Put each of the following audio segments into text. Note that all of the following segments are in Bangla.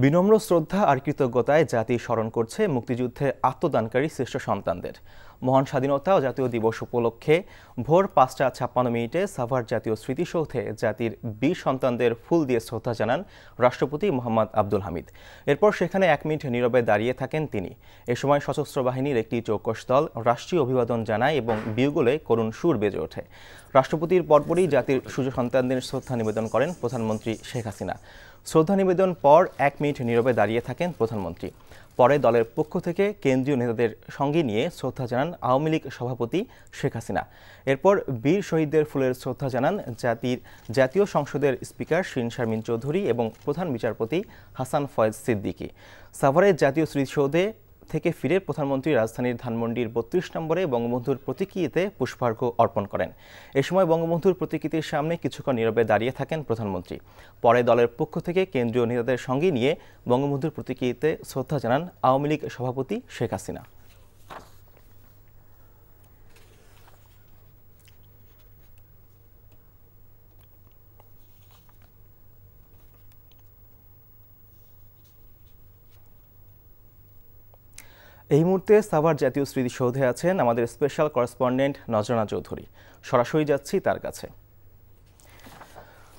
বিনম্র শ্রদ্ধা আর কৃতজ্ঞতায় জাতি স্মরণ করছে মুক্তিযুদ্ধে আত্মদানকারী শ্রেষ্ঠ সন্তানদের। মহান স্বাধীনতা ও জাতীয় দিবস উপলক্ষে ভোর ৫টা ৫৬ সাভার জাতীয় স্মৃতিসৌধে জাতির বীর সন্তানদের ফুল দিয়ে শ্রদ্ধা জানান রাষ্ট্রপতি মোহাম্মদ আব্দুল হামিদ। এরপর সেখানে ১ মিনিট নীরবে দাঁড়িয়ে থাকেন তিনি। এ সময় সশস্ত্র বাহিনীর একটি চৌকস দল রাষ্ট্রীয় অভিবাদন জানায় এবং বিউগলে করুণ সুর বেজে ওঠে। রাষ্ট্রপতির পরপরই জাতির সুযোগ্য সন্তানদের শ্রদ্ধা নিবেদন করেন প্রধানমন্ত্রী শেখ হাসিনা। শ্রদ্ধা নিবেদন পর ১ মিনিট নীরবে দাঁড়িয়ে থাকেন প্রধানমন্ত্রী। পরে দলের পক্ষ থেকে কেন্দ্রীয় নেতাদের সঙ্গে নিয়ে শ্রদ্ধা জানান আওয়ামী লীগ সভাপতি শেখ হাসিনা। এরপর বীর শহীদদের ফুলের শ্রদ্ধা জানান জাতীয় সংসদের স্পিকার শিরিন শারমিন চৌধুরী এবং প্রধান বিচারপতি হাসান ফয়েজ সিদ্দিকী। সাভারের জাতীয় স্মৃতিসৌধে থেকে ফিরে প্রধানমন্ত্রী রাজধানীর ধানমন্ডির ৩২ নম্বরে বঙ্গবন্ধুর প্রতিকৃতিতে পুষ্পার্ঘ্য অর্পণ করেন। এ সময় বঙ্গবন্ধুর প্রতিকৃতির সামনে কিছুক্ষণ নীরবে দাঁড়িয়ে থাকেন প্রধানমন্ত্রী। পরে দলের পক্ষ থেকে কেন্দ্রীয় নেতাদের সঙ্গে নিয়ে বঙ্গবন্ধুর প্রতিকৃতিতে শ্রদ্ধা জানান আওয়ামী লীগ সভাপতি শেখ হাসিনা। এই মুহূর্তে সাভার জাতীয় স্মৃতিসৌধে আছেন আমাদের স্পেশাল করেসপন্ডেন্ট নজরানা চৌধুরী। সরাসরি যাচ্ছি তার কাছে।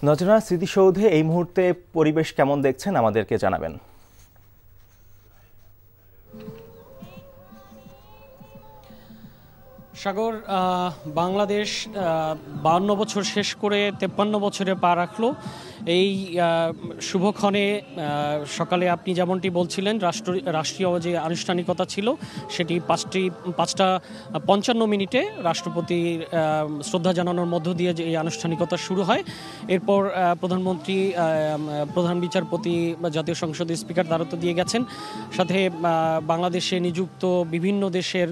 নজরানা, স্মৃতিসৌধে এই মুহূর্তে পরিবেশ কেমন দেখছেন আমাদেরকে জানাবেন। সাগর, বাংলাদেশ ৫২ বছর শেষ করে ৫৩ বছরে পা রাখলো। এই শুভক্ষণে সকালে আপনি যেমনটি বলছিলেন, রাষ্ট্রীয় যে আনুষ্ঠানিকতা ছিল সেটি ৫টা ৫৫ রাষ্ট্রপতির শ্রদ্ধা জানানোর মধ্য দিয়ে যে এই আনুষ্ঠানিকতা শুরু হয়। এরপর প্রধানমন্ত্রী, প্রধান বিচারপতি বা জাতীয় সংসদের স্পিকার তারা তো দিয়ে গেছেন, সাথে বাংলাদেশে নিযুক্ত বিভিন্ন দেশের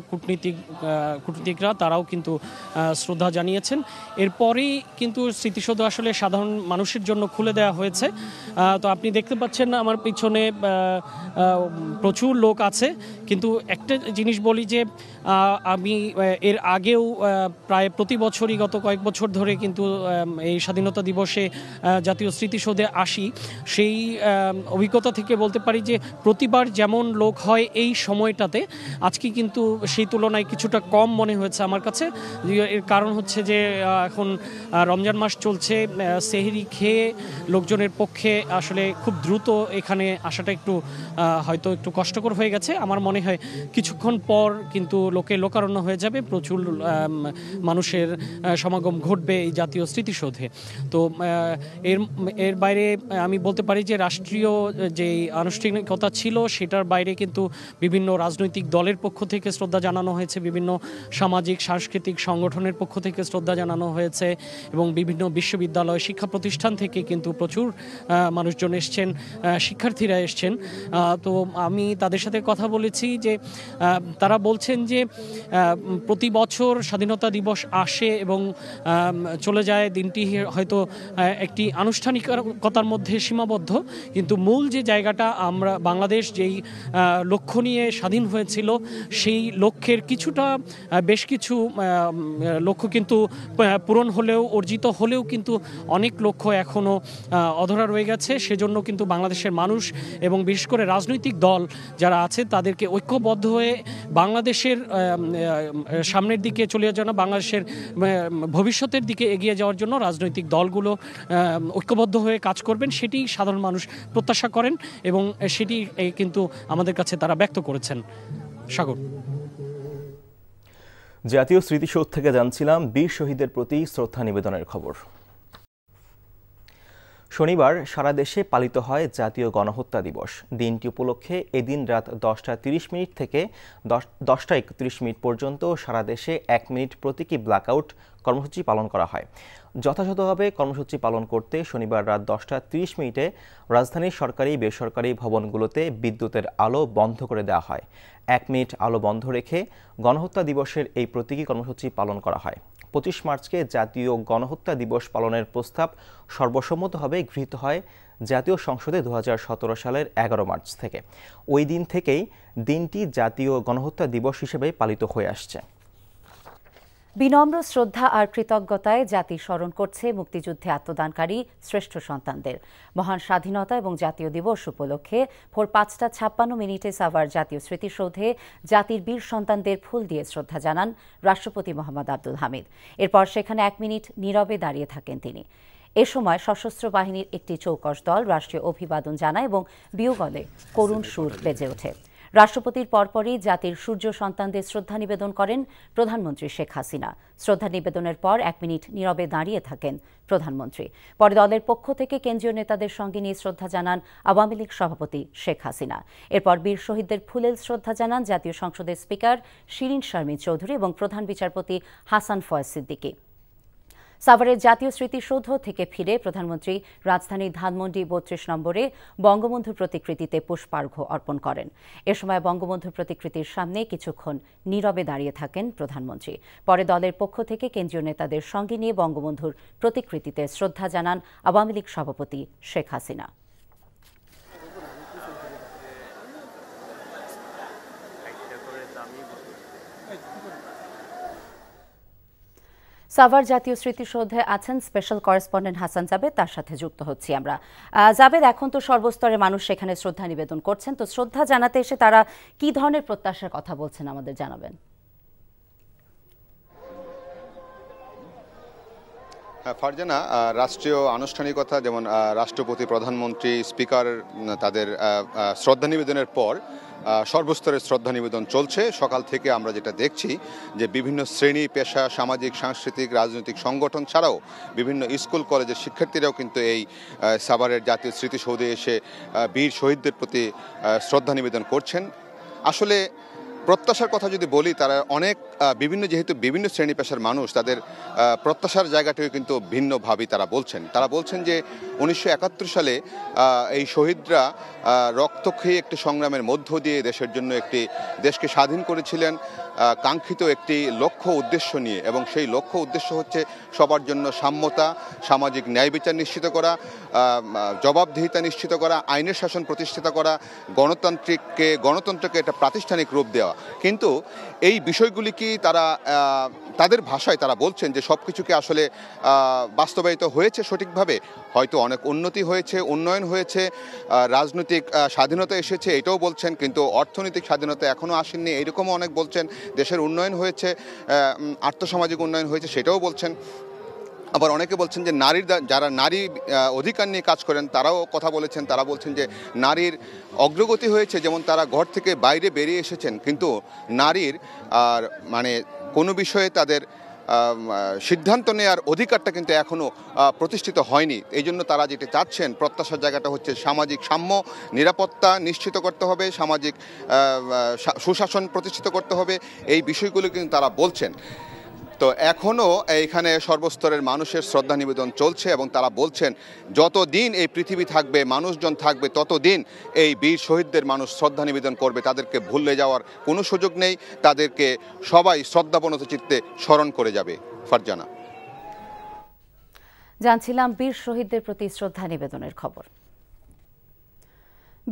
কূটনীতিকরা তারাও কিন্তু শ্রদ্ধা জানিয়েছেন। এরপরেই কিন্তু স্মৃতিসৌধ আসলে সাধারণ মানুষের জন্য খুলে দেওয়া হয়েছে। তো আপনি দেখতে পাচ্ছেন আমার পিছনে প্রচুর লোক আছে। কিন্তু একটা জিনিস বলি যে আমি এর আগেও প্রায় প্রতি বছরই গত কয়েক বছর ধরে কিন্তু এই স্বাধীনতা দিবসে জাতীয় স্মৃতিসৌধে আসি। সেই অভিজ্ঞতা থেকে বলতে পারি যে প্রতিবার যেমন লোক হয় এই সময়টাতে, আজকে কিন্তু সেই তুলনায় কিছুটা কম মনে হয়েছে আমার কাছে। এর কারণ হচ্ছে যে এখন রমজান মাস চলছে, সেহরি খেয়ে লোকজনের পক্ষে আসলে খুব দ্রুত এখানে আসাটা হয়তো একটু কষ্টকর হয়ে গেছে। আমার মনে হয় কিছুক্ষণ পর কিন্তু লোকারণ্য হয়ে যাবে, প্রচুর মানুষের সমাগম ঘটবে এই জাতীয় স্মৃতিসৌধে। তো এর বাইরে আমি বলতে পারি যে রাষ্ট্রীয় যে আনুষ্ঠানিকতা ছিল সেটার বাইরে কিন্তু বিভিন্ন রাজনৈতিক দলের পক্ষ থেকে শ্রদ্ধা জানানো হয়েছে, বিভিন্ন সামাজিক সাংস্কৃতিক সংগঠনের পক্ষ থেকে শ্রদ্ধা জানানো হয়েছে এবং বিভিন্ন বিশ্ববিদ্যালয় শিক্ষা প্রতিষ্ঠান থেকে কিন্তু প্রচুর মানুষজন এসছেন, শিক্ষার্থীরা এসছেন। তো আমি তাদের সাথে কথা বলেছি যে তারা বলছেন যে প্রতি বছর স্বাধীনতা দিবস আসে এবং চলে যায়, দিনটি হয়তো একটি আনুষ্ঠানিকতার মধ্যে সীমাবদ্ধ, কিন্তু মূল যে জায়গাটা আমরা বাংলাদেশ যেই লক্ষ্য নিয়ে স্বাধীন হয়েছিল সেই লক্ষ্যের বেশ কিছু লক্ষ্য কিন্তু পূরণ হলেও, অর্জিত হলেও কিন্তু অনেক লক্ষ্য এখনও অধরা রয়ে গেছে। সেজন্য কিন্তু বাংলাদেশের মানুষ এবং বিশেষ করে রাজনৈতিক দল যারা আছে তাদেরকে ঐক্যবদ্ধ হয়ে বাংলাদেশের সামনের দিকে চলে যাওয়ার জন্য, বাংলাদেশের ভবিষ্যতের দিকে এগিয়ে যাওয়ার জন্য রাজনৈতিক দলগুলো ঐক্যবদ্ধ হয়ে কাজ করবেন, সেটি সাধারণ মানুষ প্রত্যাশা করেন এবং সেটি কিন্তু আমাদের কাছে তারা ব্যক্ত করেছেন। সাগর, জাতীয় স্মৃতিসৌধ থেকে জানছিলাম বীর শহীদদের প্রতি শ্রদ্ধা নিবেদনের খবর। শনিবার সারা দেশে পালিত হয় জাতীয় গণহত্যা দিবস। দিনটি উপলক্ষে এদিন রাত 10টা 30 থেকে 10টা 31 পর্যন্ত সারা দেশে 1 মিনিট প্রতীকী ব্ল্যাকআউট কর্মসূচি পালন করা হয়। যথাযথভাবে কর্মসূচি পালন করতে শনিবার রাত 10টা 30 রাজধানীর সরকারি বেসরকারি ভবনগুলোতে বিদ্যুতের আলো বন্ধ করে দেওয়া হয়। 1 মিনিট আলো বন্ধ রেখে গণহত্যা দিবসের এই প্রতীকী কর্মসূচি পালন করা হয়। 25 মার্চকে জাতীয় গণহত্যা দিবস পালনের প্রস্তাব সর্বসম্মতভাবে গৃহীত হয় জাতীয় সংসদে 2017 সালের 11 মার্চ থেকে। ওই দিন থেকেই দিনটি জাতীয় গণহত্যা দিবস হিসেবে পালিত হয়ে আসছে। বিনম্র শ্রদ্ধা আর কৃতজ্ঞতায় জাতি স্মরণ করছে মুক্তিযুদ্ধে আত্মদানকারী শ্রেষ্ঠ সন্তানদের। মহান স্বাধীনতা এবং জাতীয় দিবস উপলক্ষে ভোর ৫টা ৫৬ সাভার জাতীয় স্মৃতিসৌধে জাতির বীর সন্তানদের ফুল দিয়ে শ্রদ্ধা জানান রাষ্ট্রপতি মোহাম্মদ আব্দুল হামিদ। এরপর সেখানে ১ মিনিট নীরবে দাঁড়িয়ে থাকেন তিনি। এ সময় সশস্ত্র বাহিনীর একটি চৌকস দল রাষ্ট্রীয় অভিবাদন জানায় এবং বিয়োগলে করুণ সুর বেজে ওঠে। রাষ্ট্রপতির পরপরই জাতির সূর্য সন্তানদের শ্রদ্ধা নিবেদন করেন প্রধানমন্ত্রী শেখ হাসিনা। শ্রদ্ধা নিবেদনের পর ১ মিনিট নীরবে দাঁড়িয়ে থাকেন প্রধানমন্ত্রী। পরে দলের পক্ষ থেকে কেন্দ্রীয় নেতাদের সঙ্গে নিয়ে শ্রদ্ধা জানান আওয়ামী লীগ সভাপতি শেখ হাসিনা। এরপর বীর শহীদদের ফুলেল শ্রদ্ধা জানান জাতীয় সংসদের স্পিকার শিরিন শারমিন চৌধুরী এবং প্রধান বিচারপতি হাসান ফয়েজ সিদ্দিকী। সাভারের জাতীয় স্মৃতিসৌধ থেকে ফিরে প্রধানমন্ত্রী রাজধানীর ধানমন্ডি ৩২ নম্বরে বঙ্গবন্ধুর প্রতিকৃতিতে পুষ্পার্ঘ্য অর্পণ করেন। এ সময় বঙ্গবন্ধুর প্রতিকৃতির সামনে কিছুক্ষণ নীরবে দাঁড়িয়ে থাকেন প্রধানমন্ত্রী। পরে দলের পক্ষ থেকে কেন্দ্রীয় নেতাদের সঙ্গে নিয়ে বঙ্গবন্ধুর প্রতিকৃতিতে শ্রদ্ধা জানান আওয়ামী লীগ সভাপতি শেখ হাসিনা। সাভার জাতীয় স্মৃতিসৌধে আছেন স্পেশাল করেসপন্ডেন্ট হাসান জাবেদ, তার সাথে যুক্ত হচ্ছি আমরা। জাবেদ, এখন তো সর্বস্তরের মানুষ সেখানে শ্রদ্ধা নিবেদন করছেন, তো শ্রদ্ধা জানাতে এসে তারা কি ধরনের প্রত্যাশার কথা বলছেন আমাদের জানাবেন। ফারজানা, রাষ্ট্রীয় আনুষ্ঠানিকতা যেমন রাষ্ট্রপতি, প্রধানমন্ত্রী, স্পিকার তাদের শ্রদ্ধা নিবেদনের পর সর্বস্তরের শ্রদ্ধা নিবেদন চলছে। সকাল থেকে আমরা যেটা দেখছি যে বিভিন্ন শ্রেণী পেশা, সামাজিক, সাংস্কৃতিক, রাজনৈতিক সংগঠন ছাড়াও বিভিন্ন স্কুল কলেজের শিক্ষার্থীরাও কিন্তু এই সাভারের জাতীয় স্মৃতিসৌধে এসে বীর শহীদদের প্রতি শ্রদ্ধা নিবেদন করছেন। আসলে প্রত্যাশার কথা যদি বলি, তারা অনেক যেহেতু বিভিন্ন শ্রেণী পেশার মানুষ, তাদের প্রত্যাশার জায়গাটিও কিন্তু ভিন্নভাবে তারা বলছেন যে ১৯৭১ সালে এই শহীদরা রক্তক্ষয়ী একটি সংগ্রামের মধ্য দিয়ে দেশের জন্য একটি দেশকে স্বাধীন করেছিলেন কাঙ্ক্ষিত একটি লক্ষ্য উদ্দেশ্য নিয়ে, এবং সেই লক্ষ্য উদ্দেশ্য হচ্ছে সবার জন্য সাম্যতা, সামাজিক ন্যায় বিচার নিশ্চিত করা, জবাবদিহিতা নিশ্চিত করা, আইনের শাসন প্রতিষ্ঠিত করা, গণতন্ত্রকে একটা প্রাতিষ্ঠানিক রূপ দেওয়া। কিন্তু এই বিষয়গুলি কি তাদের ভাষায় তারা বলছেন যে সব কিছুকে আসলে বাস্তবায়িত হয়েছে সঠিকভাবে? হয়তো অনেক উন্নতি হয়েছে, উন্নয়ন হয়েছে, রাজনৈতিক স্বাধীনতা এসেছে এটাও বলছেন, কিন্তু অর্থনৈতিক স্বাধীনতা এখনও আসেননি এইরকমও অনেক বলছেন। দেশের উন্নয়ন হয়েছে, আর্থসামাজিক উন্নয়ন হয়েছে সেটাও বলছেন। আবার অনেকে বলছেন যে যারা নারী অধিকার নিয়ে কাজ করেন তারাও কথা বলেছেন। তারা বলছেন যে নারীর অগ্রগতি হয়েছে, যেমন তারা ঘর থেকে বাইরে বেরিয়ে এসেছেন, কিন্তু নারীর আর কোনো বিষয়ে তাদের সিদ্ধান্ত নেওয়ার অধিকারটা কিন্তু এখনও প্রতিষ্ঠিত হয়নি। এই জন্য তারা যেটা চাচ্ছেন, প্রত্যাশার জায়গাটা হচ্ছে সামাজিক সাম্য, নিরাপত্তা নিশ্চিত করতে হবে, সামাজিক সুশাসন প্রতিষ্ঠিত করতে হবে। এই বিষয়গুলো কিন্তু তারা বলছেন। তো এখনও এইখানে সর্বস্তরের মানুষের শ্রদ্ধা নিবেদন চলছে, এবং তারা বলছেন যতদিন এই পৃথিবী থাকবে, মানুষজন থাকবে, ততদিন এই বীর শহীদদের মানুষ শ্রদ্ধা নিবেদন করবে। তাদেরকে ভুলে যাওয়ার কোনো সুযোগ নেই, তাদেরকে সবাই শ্রদ্ধাবনত চিত্তে স্মরণ করে যাবে। ফারজানা, জানছিলাম বীর শহীদদের প্রতি শ্রদ্ধা নিবেদনের খবর।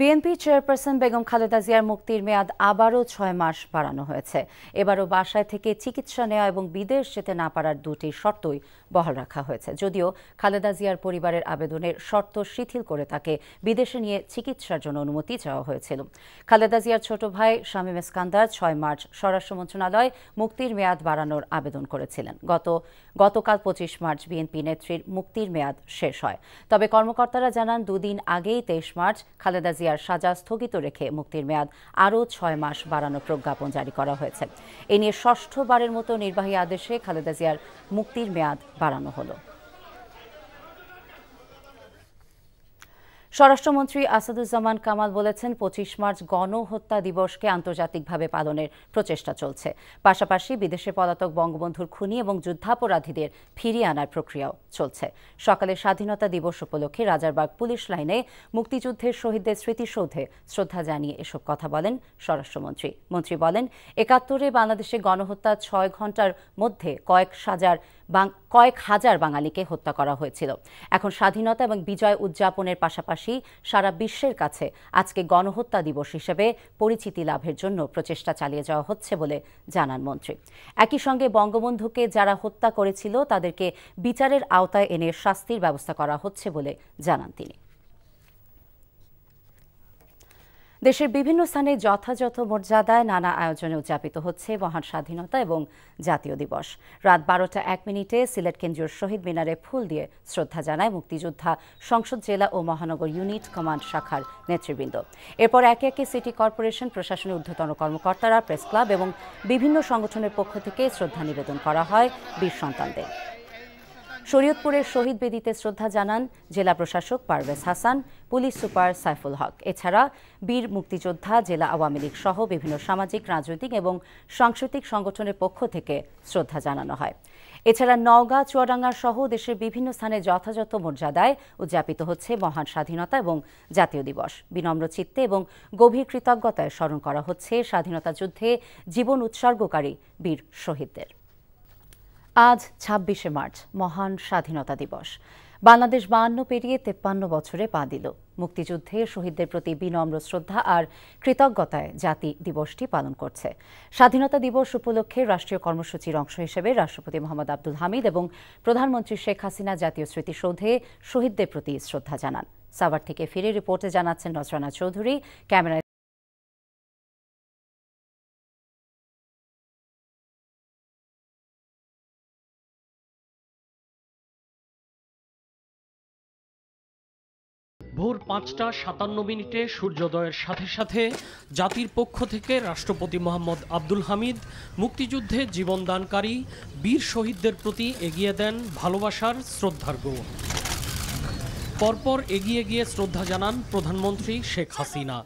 বিএনপি চেয়ারপারসন বেগম খালেদা জিয়ার মুক্তির মেয়াদ আবারও ৬ মাস বাড়ানো হয়েছে। এবারও বাসায় থেকে চিকিৎসা নেওয়া এবং বিদেশ যেতে না পারার দুটি শর্তই বহাল রাখা হয়েছে। যদিও খালেদা জিয়ার পরিবারের আবেদনের শর্ত শিথিল করে তাকে বিদেশে নিয়ে চিকিৎসার জন্য অনুমতি চাওয়া হয়েছিল। খালেদা জিয়ার ছোট ভাই শামীম এসকান্দার ৬ মার্চ স্বরাষ্ট্র মন্ত্রণালয় মুক্তির মেয়াদ বাড়ানোর আবেদন করেছিলেন। গতকাল ২৫ মার্চ বিএনপি নেত্রীর মুক্তির মেয়াদ শেষ হয়। তবে কর্মকর্তারা জানান, দুদিন আগেই ২৩ মার্চ খালেদা জিয়ার সাজা স্থগিত রেখে মুক্তির মেয়াদ আরও ৬ মাস বাড়ানোর প্রজ্ঞাপন জারি করা হয়েছে। এ নিয়ে ষষ্ঠবারের মতো নির্বাহী আদেশে খালেদা জিয়ার মুক্তির মেয়াদ বাড়ানো হলো। স্বরাষ্ট্রমন্ত্রী আসাদুজ্জামান কামাল বলেছেন, ২৫ মার্চ গণহত্যা দিবসকে আন্তর্জাতিকভাবে পালনের প্রচেষ্টা চলছে। পাশাপাশি বিদেশে পলাতক বঙ্গবন্ধুর খুনি এবং যুদ্ধাপরাধীদের ফিরিয়ে আনার প্রক্রিয়াও চলছে। সকালে স্বাধীনতা দিবস উপলক্ষে রাজারবাগ পুলিশ লাইনে মুক্তিযুদ্ধের শহীদদের স্মৃতিসৌধে শ্রদ্ধা জানিয়ে এসব কথা বলেন স্বরাষ্ট্রমন্ত্রী। মন্ত্রী বলেন, ৭১-এ বাংলাদেশে গণহত্যা ৬ ঘণ্টার মধ্যে কয়েক হাজার কয়েক হাজার বাঙালিকে হত্যা করা হয়েছিল। এখন স্বাধীনতা এবং বিজয় উদযাপনের পাশাপাশি সারা বিশ্বের কাছে আজকে গণহত্যা দিবস হিসেবে পরিচিতি লাভের জন্য প্রচেষ্টা চালিয়ে যাওয়া হচ্ছে বলে জানান মন্ত্রী। একই সঙ্গে বঙ্গবন্ধুকে যারা হত্যা করেছিল তাদেরকে বিচারের আওতায় এনে শাস্তির ব্যবস্থা করা হচ্ছে বলে জানান তিনি। দেশের বিভিন্ন স্থানে যথাযথ মর্যাদায় নানা আয়োজনে উদযাপিত হচ্ছে মহান স্বাধীনতা এবং জাতীয় দিবস। রাত 12:01 সিলেট কেন্দ্রীয় শহীদ মিনারে ফুল দিয়ে শ্রদ্ধা জানায় মুক্তিযোদ্ধা সংসদ জেলা ও মহানগর ইউনিট কমান্ড শাখার নেতৃবৃন্দ। এরপর একে একে সিটি কর্পোরেশন প্রশাসনের ঊর্ধ্বতন কর্মকর্তারা, প্রেস ক্লাব এবং বিভিন্ন সংগঠনের পক্ষ থেকে শ্রদ্ধা নিবেদন করা হয় বীর সন্তানদের। শরীয়তপুরের শহীদ বেদিতে শ্রদ্ধা জানান জেলা প্রশাসক পারভেজ হাসান, পুলিশ সুপার সাইফুল হক। এছাড়া বীর মুক্তিযোদ্ধা, জেলা আওয়ামী লীগ সহ বিভিন্ন সামাজিক, রাজনৈতিক এবং সাংস্কৃতিক সংগঠনের পক্ষ থেকে শ্রদ্ধা জানানো হয়। এছাড়া নওগাঁ, চুয়াডাঙ্গা সহ দেশের বিভিন্ন স্থানে যথাযথ মর্যাদায় উদযাপিত হচ্ছে মহান স্বাধীনতা এবং জাতীয় দিবস। বিনম্র চিত্তে এবং গভীর কৃতজ্ঞতায় স্মরণ করা হচ্ছে স্বাধীনতা যুদ্ধে জীবন উৎসর্গকারী বীর শহীদদের। আজ 26শে মার্চ মহান স্বাধীনতা দিবস। বাংলাদেশ 52 পেরিয়ে 53 বছরে পা দিল। মুক্তিযুদ্ধে শহীদদের প্রতি বিনম্র শ্রদ্ধা আর কৃতজ্ঞতায় জাতি দিবসটি পালন করছে। স্বাধীনতা দিবস উপলক্ষে রাষ্ট্রীয় কর্মসূচির অংশ হিসেবে রাষ্ট্রপতি মোহাম্মদ আব্দুল হামিদ এবং প্রধানমন্ত্রী শেখ হাসিনা জাতীয় স্মৃতিসৌধে শহীদদের প্রতি শ্রদ্ধা জানান। সাভার থেকে ফিরে রিপোর্টে জানাচ্ছেন নজরানা চৌধুরী। ক্যামেরায় ভোর 5:57 সূর্যোদয়ের সাথে সাথে জাতির পক্ষ থেকে রাষ্ট্রপতি মোহাম্মদ আব্দুল হামিদ মুক্তিযুদ্ধে জীবনদানকারী বীর শহীদদের প্রতি এগিয়ে দেন ভালোবাসার শ্রদ্ধার্ঘ্য। পরপর এগিয়ে গিয়ে শ্রদ্ধা জানান প্রধানমন্ত্রী শেখ হাসিনা।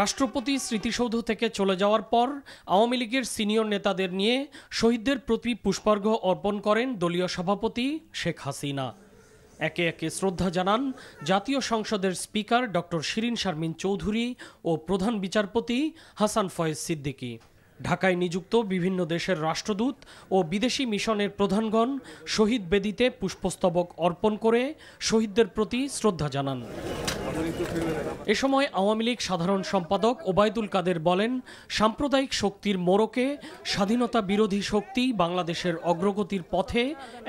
রাষ্ট্রপতি স্মৃতিসৌধ থেকে চলে যাওয়ার পর আওয়ামী লীগের সিনিয়র নেতাদের নিয়ে শহীদদের প্রতি পুষ্পার্ঘ্য অর্পণ করেন দলীয় সভাপতি শেখ হাসিনা। একে একে শ্রদ্ধা জানান জাতীয় সংসদের স্পিকার ডক্টর শিরিন শারমিন চৌধুরী ও প্রধান বিচারপতি হাসান ফয়েজ সিদ্দিকী। ঢাকায় নিযুক্ত বিভিন্ন দেশের রাষ্ট্রদূত ও বিদেশি মিশনের প্রধানগণ শহীদ বেদিতে পুষ্পস্তবক অর্পণ করে শহীদদের প্রতি শ্রদ্ধা জানান। এ সময় আওয়ামী লীগ সাধারণ সম্পাদক ওবায়দুল কাদের বলেন, সাম্প্রদায়িক শক্তির মোড়কে স্বাধীনতা বিরোধী শক্তি বাংলাদেশের অগ্রগতির পথে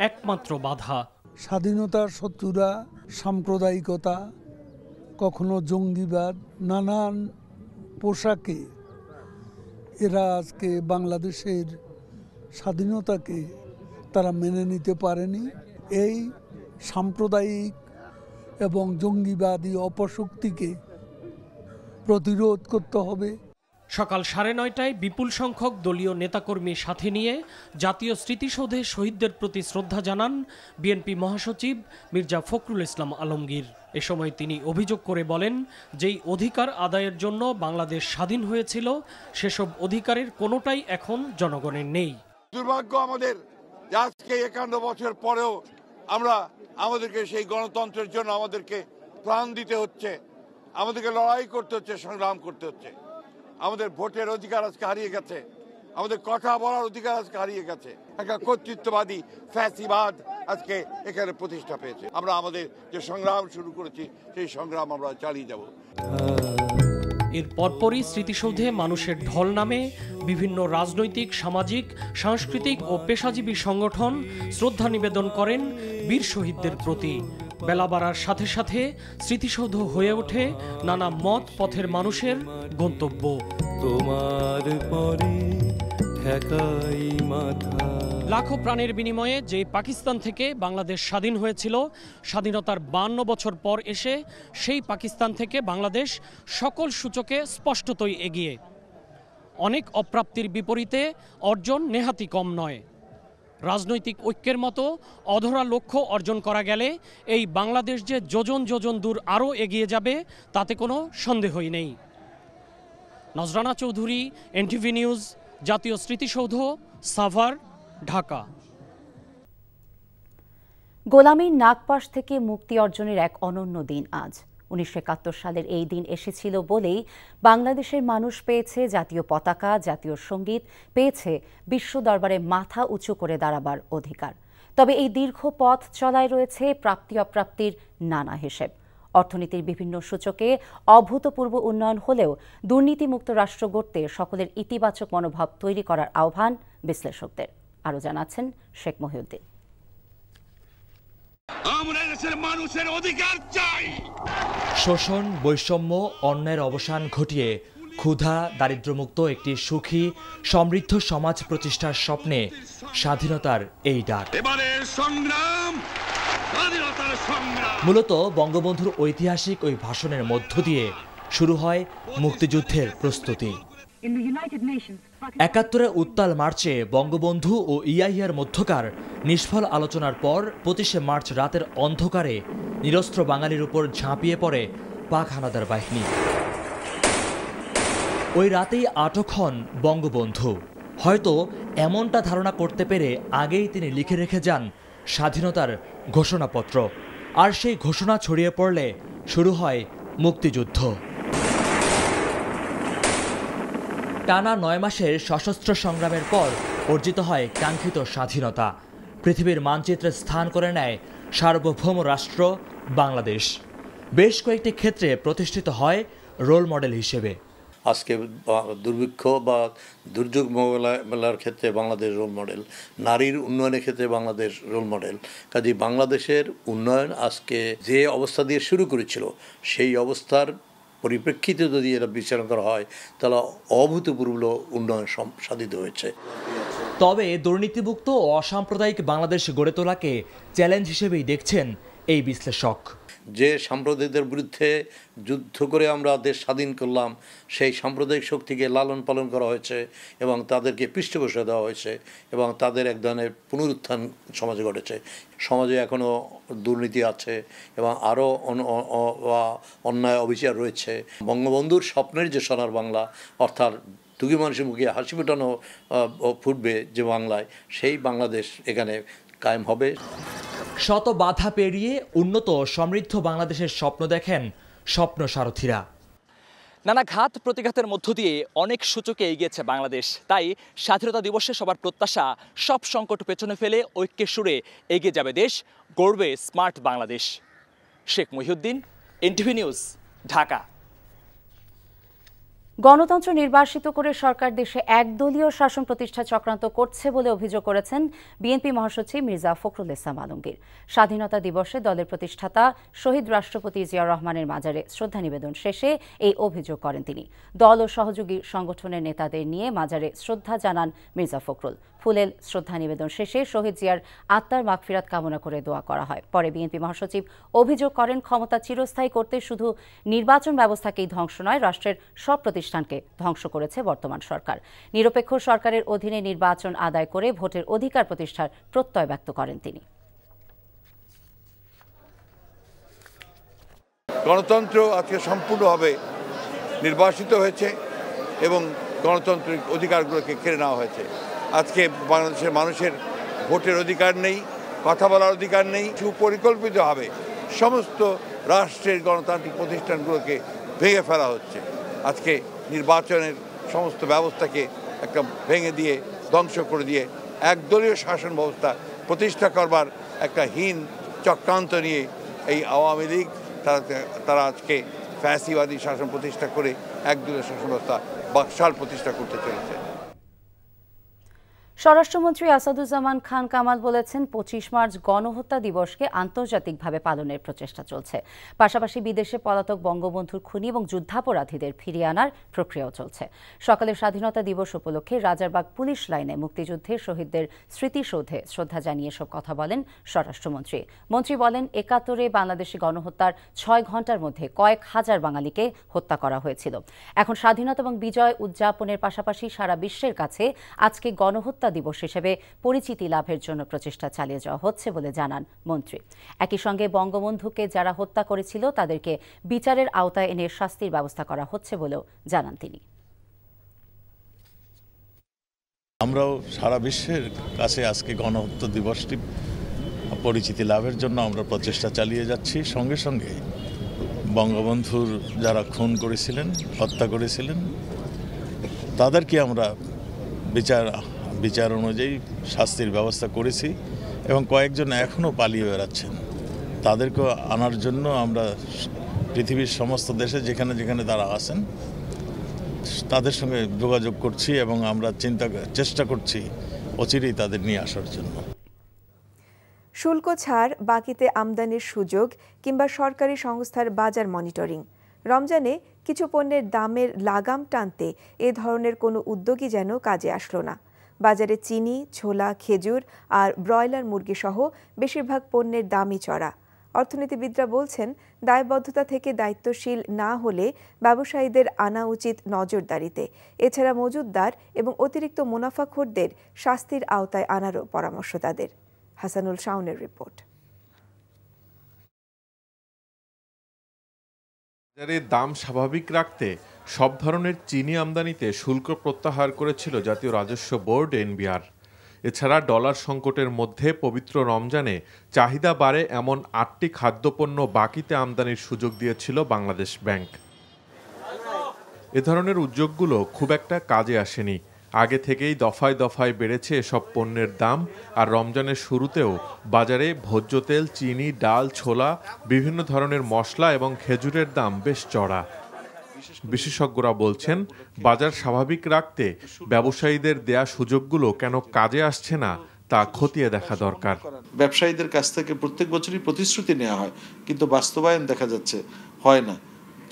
একমাত্র বাধা। স্বাধীনতার শত্রুরা সাম্প্রদায়িকতা, কখনো জঙ্গিবাদ, নানান পোশাকে এরা আজকে বাংলাদেশের স্বাধীনতাকে তারা মেনে নিতে পারেনি। এই সাম্প্রদায়িক এবং জঙ্গিবাদী অপশক্তিকে প্রতিরোধ করতে হবে। সকাল 9:30টায় বিপুল সংখ্যক দলীয় নেতাকর্মী সাথে নিয়ে জাতীয় স্মৃতিসৌধে শহীদদের প্রতি শ্রদ্ধা জানান বিএনপি মহাসচিব মির্জা ফখরুল ইসলাম আলমগীর। এ সময় তিনি অভিযোগ করে বলেন, যেই অধিকার আদায়ের জন্য বাংলাদেশ স্বাধীন হয়েছিল সেসব অধিকারের কোনোটাই এখন জনগণের নেই। দুর্ভাগ্য আমাদের আজকে 51 বছর পরেও আমাদেরকে সেই গণতন্ত্রের জন্য আমাদেরকে প্রাণ দিতে হচ্ছে, আমাদেরকে লড়াই করতে হচ্ছে, সংগ্রাম করতে হচ্ছে। আমাদের ভোটের অধিকার আজকে হারিয়ে গেছে, আমাদের কথা বলার অধিকার আজকে হারিয়ে গেছে। একটা কর্তৃত্ববাদী ফ্যাসিবাদ আজকে এখানে প্রতিষ্ঠা পেয়েছে। আমরা আমাদের যে সংগ্রাম শুরু করেছি সেই সংগ্রাম আমরা চালিয়ে যাব। এর পরপরই স্মৃতিসৌধে মানুষের ঢল নামে বিভিন্ন রাজনৈতিক, সামাজিক, সাংস্কৃতিক ও পেশাজীবী সংগঠন শ্রদ্ধা নিবেদন করেন বীর শহীদদের প্রতি। বেলা বাড়ার সাথে সাথে স্মৃতিসৌধ হয়ে ওঠে নানা মত পথের মানুষের গন্তব্য। তোমার পরে লাখো প্রাণের বিনিময়ে যে পাকিস্তান থেকে বাংলাদেশ স্বাধীন হয়েছিল, স্বাধীনতার 52 বছর পর এসে সেই পাকিস্তান থেকে বাংলাদেশ সকল সূচকে স্পষ্টতই এগিয়ে। অনেক অপ্রাপ্তির বিপরীতে অর্জন নেহাতি কম নয়। রাজনৈতিক ঐক্যের মতো অধরা লক্ষ্য অর্জন করা গেলে এই বাংলাদেশ যে যোজন যোজন দূর আরও এগিয়ে যাবে তাতে কোনো সন্দেহই নেই। নজরানা চৌধুরী, NTV নিউজ, জাতীয় স্মৃতিসৌধ, সাভার, ঢাকা। গোলামীর নাগপাশ থেকে মুক্তি অর্জনের এক অনন্য দিন আজ। 1971 সালের এই দিন এসেছিল বলেই বাংলাদেশের মানুষ পেয়েছে জাতীয় পতাকা, জাতীয় সঙ্গীত, পেয়েছে বিশ্ব দরবারে মাথা উঁচু করে দাঁড়াবার অধিকার। তবে এই দীর্ঘ পথ চলায় রয়েছে প্রাপ্তি অপ্রাপ্তির নানা হিসেব। অর্থনীতির বিভিন্ন সূচকে অভূতপূর্ব উন্নয়ন হলেও দুর্নীতিমুক্ত রাষ্ট্র গড়তে সকলের ইতিবাচক মনোভাব তৈরি করার আহ্বান বিশ্লেষকদের। আরও জানাচ্ছেন শেখ মহিউদ্দিন। আমরা দেশের মানুষের অধিকার চাই। শোষণ, বৈষম্য, অন্যায়ের অবসান ঘটিয়ে ক্ষুধা, দারিদ্র্যমুক্ত একটি সুখী সমৃদ্ধ সমাজ প্রতিষ্ঠার স্বপ্নে স্বাধীনতার এই ডাক। এবারের সংগ্রাম স্বাধীনতার সংগ্রাম। মূলত বঙ্গবন্ধুর ঐতিহাসিক ওই ভাষণের মধ্য দিয়ে শুরু হয় মুক্তিযুদ্ধের প্রস্তুতি। ৭১-এর উত্তাল মার্চে বঙ্গবন্ধু ও ইয়াহিয়ার মধ্যকার নিষ্ফল আলোচনার পর ২৫শে মার্চ রাতের অন্ধকারে নিরস্ত্র বাঙালির উপর ঝাঁপিয়ে পড়ে পাক হানাদার বাহিনী। ওই রাতেই আটক হন বঙ্গবন্ধু। হয়তো এমনটা ধারণা করতে পেরে আগেই তিনি লিখে রেখে যান স্বাধীনতার ঘোষণাপত্র। আর সেই ঘোষণা ছড়িয়ে পড়লে শুরু হয় মুক্তিযুদ্ধ। টানা ৯ মাসের সশস্ত্র সংগ্রামের পর অর্জিত হয় কাঙ্ক্ষিত স্বাধীনতা। পৃথিবীর মানচিত্রে স্থান করে নেয় সার্বভৌম রাষ্ট্র বাংলাদেশ। বেশ কয়েকটি ক্ষেত্রে প্রতিষ্ঠিত হয় রোল মডেল হিসেবে। আজকে দুর্ভিক্ষ বা দুর্যোগ মোকাবিলার ক্ষেত্রে বাংলাদেশ রোল মডেল, নারীর উন্নয়নের ক্ষেত্রে বাংলাদেশ রোল মডেল। কাজে বাংলাদেশের উন্নয়ন আজকে যে অবস্থা দিয়ে শুরু করেছিল সেই অবস্থার পরিপ্রেক্ষিতে যদি এটা বিচারণ করা হয় তাহলে অভূতপূর্ব উন্নয়ন সাধিত হয়েছে। তবে দুর্নীতিমুক্ত ও অসাম্প্রদায়িক বাংলাদেশ গড়ে তোলাকে চ্যালেঞ্জ হিসেবেই দেখছেন এই বিশ্লেষক। যে সাম্প্রদায়িকদের বিরুদ্ধে যুদ্ধ করে আমরা দেশ স্বাধীন করলাম, সেই সাম্প্রদায়িক শক্তিকে লালন পালন করা হয়েছে এবং তাদেরকে পৃষ্ঠপোষকতা দেওয়া হয়েছে এবং তাদের এক ধরনের পুনরুত্থান সমাজে ঘটেছে। সমাজে এখনও দুর্নীতি আছে এবং আরও অন্যায় অবিচার রয়েছে। বঙ্গবন্ধুর স্বপ্নের যে সোনার বাংলা, অর্থাৎ দুঃখী মানুষের মুখে হাসি ফোটানো ফুটবে যে বাংলায়, সেই বাংলাদেশ এখানে কায়েম হবে। শত বাধা পেরিয়ে উন্নত সমৃদ্ধ বাংলাদেশের স্বপ্ন দেখেন স্বপ্ন সারথীরা। নানা ঘাত প্রতিঘাতের মধ্য দিয়ে অনেক সূচকে এগিয়েছে বাংলাদেশ। তাই স্বাধীনতা দিবসে সবার প্রত্যাশা, সব সংকট পেছনে ফেলে ঐক্যের সুরে এগিয়ে যাবে দেশ, গড়বে smart Bangladesh. Sheikh Mohiuddin, NTV news, Dhaka. গণতন্ত্র নির্বাসিত করে সরকার দেশে একদলীয় শাসন প্রতিষ্ঠা চক্রান্ত করছে বলে অভিযোগ করেছেন বিএনপি মহাসচিব মির্জা ফখরুল ইসলাম আলমগীর। স্বাধীনতা দিবসে দলের প্রতিষ্ঠাতা শহীদ রাষ্ট্রপতি জিয়াউর রহমানের মাজারে শ্রদ্ধা নিবেদন শেষে এই অভিযোগ করেন তিনি। দল ও সহযোগী সংগঠনের নেতাদের নিয়ে মাজারে শ্রদ্ধা জানান মির্জা ফখরুল। ফুলেল শ্রদ্ধা নিবেদন শেষে শহীদ জিয়ার আত্মার মাগফিরাত কামনা করে দোয়া করা হয়। পরে বিএনপি মহাসচিব অভিযোগ করেন, ক্ষমতা চিরস্থায়ী করতে শুধু নির্বাচন ব্যবস্থাকেই ধ্বংস নয়, রাষ্ট্রের সব প্রতিষ্ঠানকে ধ্বংস করেছে বর্তমান সরকার। নিরপেক্ষ সরকারের অধীনে নির্বাচন আদায় করে ভোটের অধিকার প্রতিষ্ঠার প্রত্যয় ব্যক্ত করেন তিনি। গণতন্ত্র আজকে সম্পূর্ণভাবে নির্বাসিত হয়েছে এবং গণতান্ত্রিক অধিকারগুলোকে কেড়ে নেওয়া হয়েছে। আজকে বাংলাদেশের মানুষের ভোটের অধিকার নেই, কথা বলার অধিকার নেই। সুপরিকল্পিতভাবে সমস্ত রাষ্ট্রের গণতান্ত্রিক প্রতিষ্ঠানগুলোকে ভেঙে ফেলা হচ্ছে। আজকে নির্বাচনের সমস্ত ব্যবস্থাকে একটা ভেঙে দিয়ে, ধ্বংস করে দিয়ে একদলীয় শাসন ব্যবস্থা প্রতিষ্ঠা করবার একটা হীন চক্রান্ত নিয়ে এই আওয়ামী লীগ তারা আজকে ফ্যাসিবাদী শাসন প্রতিষ্ঠা করে একদলীয় শাসন ব্যবস্থা বাকশাল প্রতিষ্ঠা করতে চলেছে। স্বরাষ্ট্রমন্ত্রী আসাদুজ্জামান খান কামাল বলেছেন, 25 মার্চ গণহত্যা দিবসকে আন্তর্জাতিকভাবে পালনের প্রচেষ্টা চলছে। পাশাপাশি বিদেশে পলাতক বঙ্গবন্ধুর খুনি এবং যুদ্ধাপরাধীদের ফিরিয়ে আনার প্রক্রিয়াও চলছে। সকালে স্বাধীনতা দিবস উপলক্ষে রাজারবাগ পুলিশ লাইনে মুক্তিযুদ্ধে শহীদদের স্মৃতিসৌধে শ্রদ্ধা জানিয়ে সব কথা বলেন স্বরাষ্ট্রমন্ত্রী। মন্ত্রী বলেন, 71-এ বাংলাদেশি গণহত্যার 6 ঘণ্টার মধ্যে কয়েক হাজার বাঙালিকে হত্যা করা হয়েছিল। এখন স্বাধীনতা এবং বিজয় উদযাপনের পাশাপাশি সারা বিশ্বের কাছে আজকে গণহত্যা দিবস হিসেবে পরিচিতি লাভের জন্য প্রচেষ্টা চালিয়ে যাওয়া হচ্ছে বলে জানান মন্ত্রী। একই সঙ্গে বঙ্গবন্ধুকে যারা হত্যা করেছিল তাদেরকে বিচারের আওতায় এনে শাস্তির ব্যবস্থা করা হচ্ছে বলেও জানান তিনি। আমরাও সারা বিশ্বের কাছে আজকে গণহত্যা দিবসটি পরিচিতি লাভের জন্য আমরা প্রচেষ্টা চালিয়ে যাচ্ছি। সঙ্গে সঙ্গে বঙ্গবন্ধুর যারা খুন করেছিলেন, হত্যা করেছিলেন, তাদেরকে আমরা বিচার অনুযায়ী শাস্তির ব্যবস্থা করেছি এবং কয়েকজন এখনও পালিয়ে বেড়াচ্ছেন। তাদেরকে আনার জন্য আমরা পৃথিবীর সমস্ত দেশে যেখানে যেখানে তারা আছেন তাদের সঙ্গে যোগাযোগ করছি এবং আমরা চেষ্টা করছি অচিরেই তাদের নিয়ে আসার জন্য। শুল্ক ছাড়, বাকিতে আমদানির সুযোগ কিংবা সরকারি সংস্থার বাজার মনিটরিং, রমজানে কিছু পণ্যের দামের লাগাম টানতে এ ধরনের কোনো উদ্যোগই যেন কাজে আসলো না। বাজারে চিনি, ছোলা, খেজুর আর ব্রয়লার মুরগি সহ বেশিরভাগ পণ্যের দামই চড়া। অর্থনীতিবিদরা বলছেন, দায়বদ্ধতা থেকে দায়িত্বশীল না হলে ব্যবসায়ীদের আনা উচিত নজরদারিতে। এছাড়া মজুতদার এবং অতিরিক্ত মুনাফাখোরদের শাস্তির আওতায় আনারও পরামর্শ তাদের। হাসানুল শাওনের রিপোর্ট। বাজারে দাম স্বাভাবিক রাখতে সব ধরনের চিনি আমদানিতে শুল্ক প্রত্যাহার করেছিল জাতীয় রাজস্ব বোর্ড NBR। এছাড়া ডলার সংকটের মধ্যে পবিত্র রমজানে চাহিদা বাড়ে এমন 8টি খাদ্যপণ্য বাকিতে আমদানির সুযোগ দিয়েছিল বাংলাদেশ ব্যাংক। এ ধরনের উদ্যোগগুলো খুব একটা কাজে আসেনি। আগে থেকেই দফায় দফায় বেড়েছে এসব পণ্যের দাম, আর রমজানের শুরুতেও বাজারে ভোজ্য তেল, চিনি, ডাল, ছোলা, বিভিন্ন ধরনের মশলা এবং খেজুরের দাম বেশ চড়া। বিশেষজ্ঞরা বলছেন, বাজার স্বাভাবিক রাখতে ব্যবসায়ীদের দেয়া সুযোগগুলো কেন কাজে আসছে না তা খতিয়ে দেখা দরকার। ব্যবসায়ীদের কাছ থেকে প্রত্যেক বছরই প্রতিশ্রুতি নেওয়া হয়, কিন্তু বাস্তবায়ন দেখা যাচ্ছে হয় না।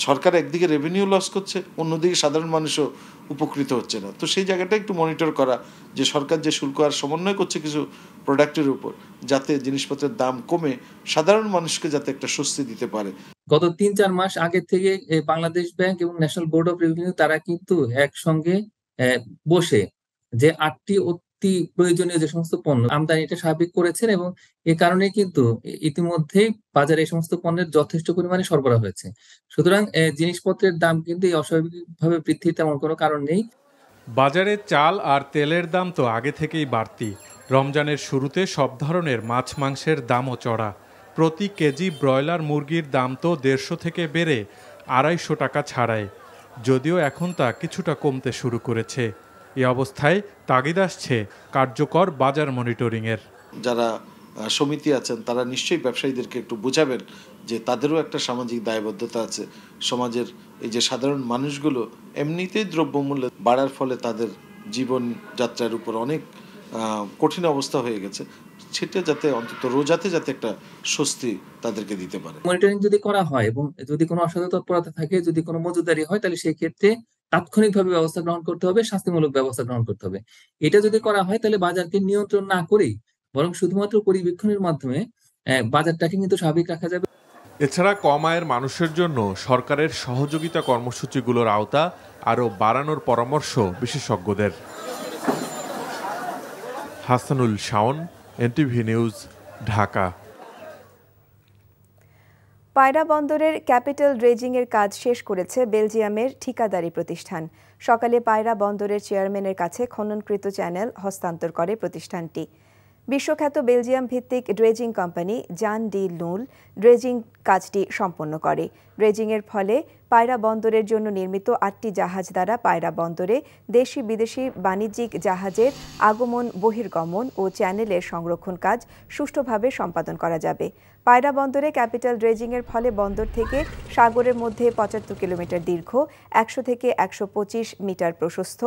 সরকার একদিকে রেভিনিউ লস করছে, অন্যদিকে সাধারণ মানুষও উপকৃত হচ্ছে না। তো সেই জায়গাটা একটু মনিটর করা, যে সরকার যে শুল্ক আর সমন্বয় করছে কিছু প্রোডাক্টের উপর, যাতে জিনিসপত্রের দাম কমে সাধারণ মানুষকে যাতে একটা স্বস্তি দিতে পারে। গত ৩-৪ মাস আগে থেকে বাংলাদেশ ব্যাংক এবং ন্যাশনাল বোর্ড অফ রেভিনিউ তারা কিন্তু একসঙ্গে বসে যে 8টি অতি প্রয়োজনীয় যে সমস্ত পণ্য আমদানিটা স্বাভাবিক করেছেন, এবং এ কারণে কিন্তু ইতিমধ্যেই বাজারে এই সমস্ত পণ্যের যথেষ্ট পরিমাণে সরবরাহ হয়েছে। সুতরাং জিনিসপত্রের দাম কিন্তু এই অস্বাভাবিকভাবে বৃদ্ধির তেমন কোনো কারণ নেই। বাজারে চাল আর তেলের দাম তো আগে থেকেই বাড়তি। রমজানের শুরুতে সব ধরনের মাছ মাংসের দামও চড়া। প্রতি কেজি ব্রয়লার মুরগির দাম তো 150 থেকে বেড়ে 250 টাকা ছাড়ায়, যদিও এখন তা কিছুটা কমতে শুরু করেছে। এই অবস্থায় তাগিদ আসছে কার্যকর বাজার মনিটরিংয়ের। যারা সমিতি আছেন তারা নিশ্চয়ই ব্যবসায়ীদেরকে একটু বোঝাবেন যে তাদেরও একটা সামাজিক দায়বদ্ধতা আছে। সমাজের এই যে সাধারণ মানুষগুলো এমনিতেই দ্রব্যমূল্য বাড়ার ফলে তাদের জীবনযাত্রার উপর অনেক কঠিন অবস্থা হয়ে গেছে, সেটা যাতে অন্তত রোজাতে যাতে একটা স্বস্তি তাদেরকে দিতে পারে। মনিটরিং যদি করা হয় এবং যদি কোনো অসাধু তৎপরতা থাকে, যদি কোনো মজুদারি হয়, তাহলে সেই ক্ষেত্রে তাৎক্ষণিকভাবে ব্যবস্থা গ্রহণ করতে হবে, শাস্তিমূলক ব্যবস্থা গ্রহণ করতে হবে। এটা যদি করা হয় তাহলে বাজারকে নিয়ন্ত্রণ না করেই বরং শুধুমাত্র পরিবীক্ষণের মাধ্যমে বাজারটাকে কিন্তু স্বাভাবিক রাখা যাবে। এছাড়া কম আয়ের মানুষের জন্য সরকারের সহযোগিতা কর্মসূচিগুলোর আওতা আরও বাড়ানোর পরামর্শ বিশেষজ্ঞদের। Hasanul Shaon, NTV news, Dhaka. পায়রা বন্দরের ক্যাপিটাল ড্রেজিংয়ের কাজ শেষ করেছে বেলজিয়ামের ঠিকাদারি প্রতিষ্ঠান। সকালে পায়রা বন্দরের চেয়ারম্যানের কাছে খননকৃত চ্যানেল হস্তান্তর করে প্রতিষ্ঠানটি। বিশ্বখ্যাত বেলজিয়াম ভিত্তিক ড্রেজিং কোম্পানি জান ডি লুল ড্রেজিং কাজটি সম্পন্ন করে। ড্রেজিংয়ের ফলে পায়রা বন্দরের জন্য নির্মিত 8টি জাহাজ দ্বারা পায়রা বন্দরে দেশি বিদেশি বাণিজ্যিক জাহাজের আগমন, বহির্গমন ও চ্যানেলের সংরক্ষণ কাজ সুষ্ঠুভাবে সম্পাদন করা যাবে। পায়রা বন্দরে ক্যাপিটাল ড্রেজিংয়ের ফলে বন্দর থেকে সাগরের মধ্যে 75 কিলোমিটার দীর্ঘ, 100 থেকে 125 মিটার প্রশস্ত,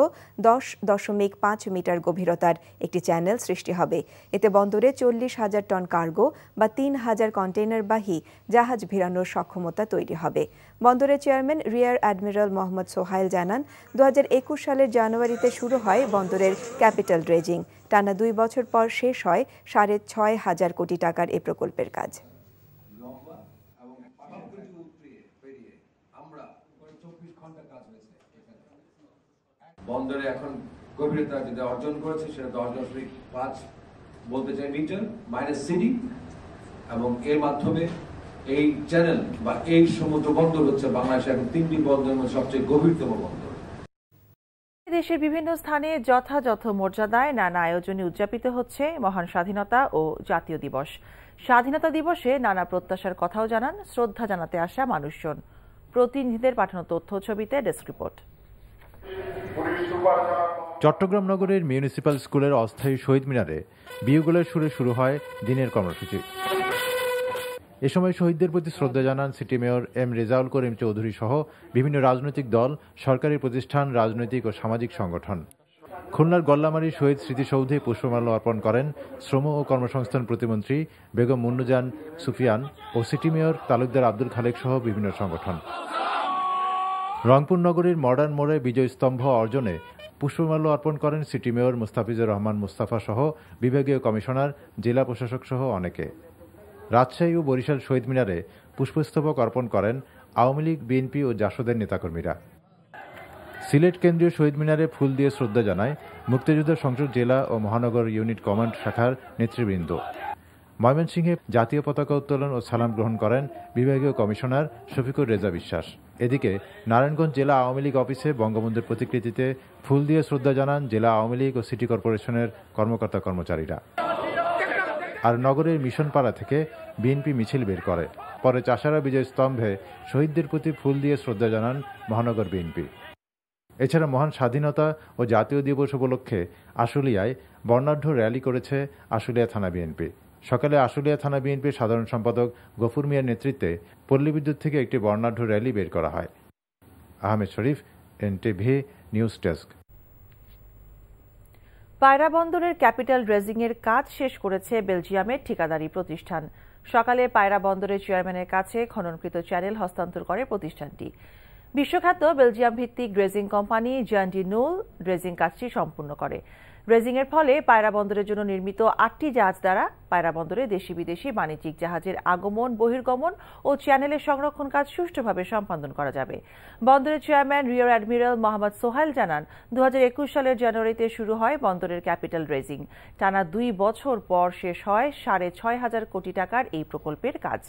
10.5 মিটার গভীরতার একটি চ্যানেল সৃষ্টি হবে। এতে বন্দরে 40,000 টন কার্গো বা 3,000 কন্টেইনারবাহী জাহাজ ভিড়ানোর সক্ষমতা তৈরি হবে। বন্দরের chairman rear admiral Mohammad Sohail জানান, 2021 সালের জানুয়ারিতে শুরু হয় বন্দরের ক্যাপিটাল ড্রেজিং। টানা 2 বছর পর শেষ হয় 6,500 কোটি টাকার এ প্রকল্পের কাজ। বন্দরে এখন গভীরতা যেটা অর্জন করেছে সেটা 10.5 বলতে চাই মিটার মাইনাস সিডি, এবং এর মাধ্যমে এই চ্যানেল বা এই সমুদ্র বন্দর হচ্ছে বাংলাদেশের এখন 3টি বন্দরের মধ্যে সবচেয়ে গভীরতম বন্দর। দেশের বিভিন্ন স্থানে যথাযথ মর্যাদায় নানা আয়োজনে উদযাপিত হচ্ছে মহান স্বাধীনতা ও জাতীয় দিবস। স্বাধীনতা দিবসে নানা প্রত্যাশার কথাও জানান শ্রদ্ধা জানাতে আসা মানুষজন। প্রতিনিধিদের পাঠানো তথ্য ছবিতে ডেস্ক রিপোর্ট। চট্টগ্রাম নগরের মিউনিসিপ্যাল স্কুলের অস্থায়ী শহীদ মিনারে বিউগলের সুরে শুরু হয় দিনের কর্মসূচি। এ সময় শহীদদের প্রতি শ্রদ্ধা জানান city mayor M Rezaul Karim Chowdhury সহ বিভিন্ন রাজনৈতিক দল, সরকারি প্রতিষ্ঠান, রাজনৈতিক ও সামাজিক সংগঠন। খুলনার গল্লামারী শহীদ স্মৃতিসৌধে পুষ্পমাল্য অর্পণ করেন শ্রম ও কর্মসংস্থান প্রতিমন্ত্রী বেগম মুন্নুজান সুফিয়ান ও সিটি মেয়র তালুকদার আব্দুল খালেক সহ বিভিন্ন সংগঠন। রংপুর নগরীর মডার্ন মোড়ে বিজয় স্তম্ভ অর্জনে পুষ্পমাল্য অর্পণ করেন সিটি মেয়র মুস্তাফিজুর রহমান মুস্তাফা সহ বিভাগীয় কমিশনার, জেলা প্রশাসক সহ অনেকে। রাজশাহী ও বরিশাল শহীদ মিনারে পুষ্পস্তবক অর্পণ করেন আওয়ামী লীগ, বিএনপি ও জাসদের নেতাকর্মীরা। সিলেট কেন্দ্রীয় শহীদ মিনারে ফুল দিয়ে শ্রদ্ধা জানায় মুক্তিযুদ্ধ সংসদ জেলা ও মহানগর ইউনিট কমান্ড শাখার নেতৃবৃন্দ। ময়মনসিংহে জাতীয় পতাকা উত্তোলন ও সালাম গ্রহণ করেন বিভাগীয় কমিশনার শফিকুর রেজা বিশ্বাস। এদিকে নারায়ণগঞ্জ জেলা আওয়ামী লীগ অফিসে বঙ্গবন্ধুর প্রতিকৃতিতে ফুল দিয়ে শ্রদ্ধা জানান জেলা আওয়ামী লীগ ও সিটি কর্পোরেশনের কর্মকর্তা কর্মচারীরা। আর নগরের মিশনপাড়া থেকে বিএনপি মিছিল বের করে। পরে চাষারা বিজয় স্তম্ভে শহীদদের প্রতি ফুল দিয়ে শ্রদ্ধা জানান মহানগর বিএনপি। এছাড়া মহান স্বাধীনতা ও জাতীয় দিবস উপলক্ষে আশুলিয়ায় বর্ণাঢ্য র্যালি করেছে আশুলিয়া থানা বিএনপি। সকালে আশুলিয়া থানা বিএনপির সাধারণ সম্পাদক গফুর মিয়ার নেতৃত্বে পল্লী বিদ্যুৎ থেকে একটি বর্ণাঢ্য র্যালি বের করা হয়। আহমেদ শরীফ, NTV নিউজ ডেস্ক। পায়রা বন্দরের ক্যাপিটাল রেজিং এর কাজ শেষ করেছে বেলজিয়ামের ঠিকাদারি প্রতিষ্ঠান। সকালে পায়রা বন্দরের চেয়ারম্যানের কাছে খননকৃত চ্যানেল হস্তান্তর করে প্রতিষ্ঠানটি। বিশ্বখ্যাত বেলজিয়াম ভিত্তিক ড্রেজিং কোম্পানি জান্ডি নুল ড্রেজিং কাজটি সম্পূর্ণ করে। ড্রেজিং এর ফলে পায়রা বন্দরের জন্য নির্মিত 8টি জাহাজ দ্বারা পায়রা বন্দরে দেশি বিদেশি বাণিজ্যিক জাহাজের আগমন, বহির্গমন ও চ্যানেলের সংরক্ষণ কাজ সুষ্ঠুভাবে সম্পাদন করা যাবে। বন্দরের chairman rear admiral Mohammad Sohail জানান, 2021 সালের জানুয়ারিতে শুরু হয় বন্দরের ক্যাপিটাল রেজিং। টানা 2 বছর পর শেষ হয় 6,500 কোটি টাকার এই প্রকল্পের কাজ।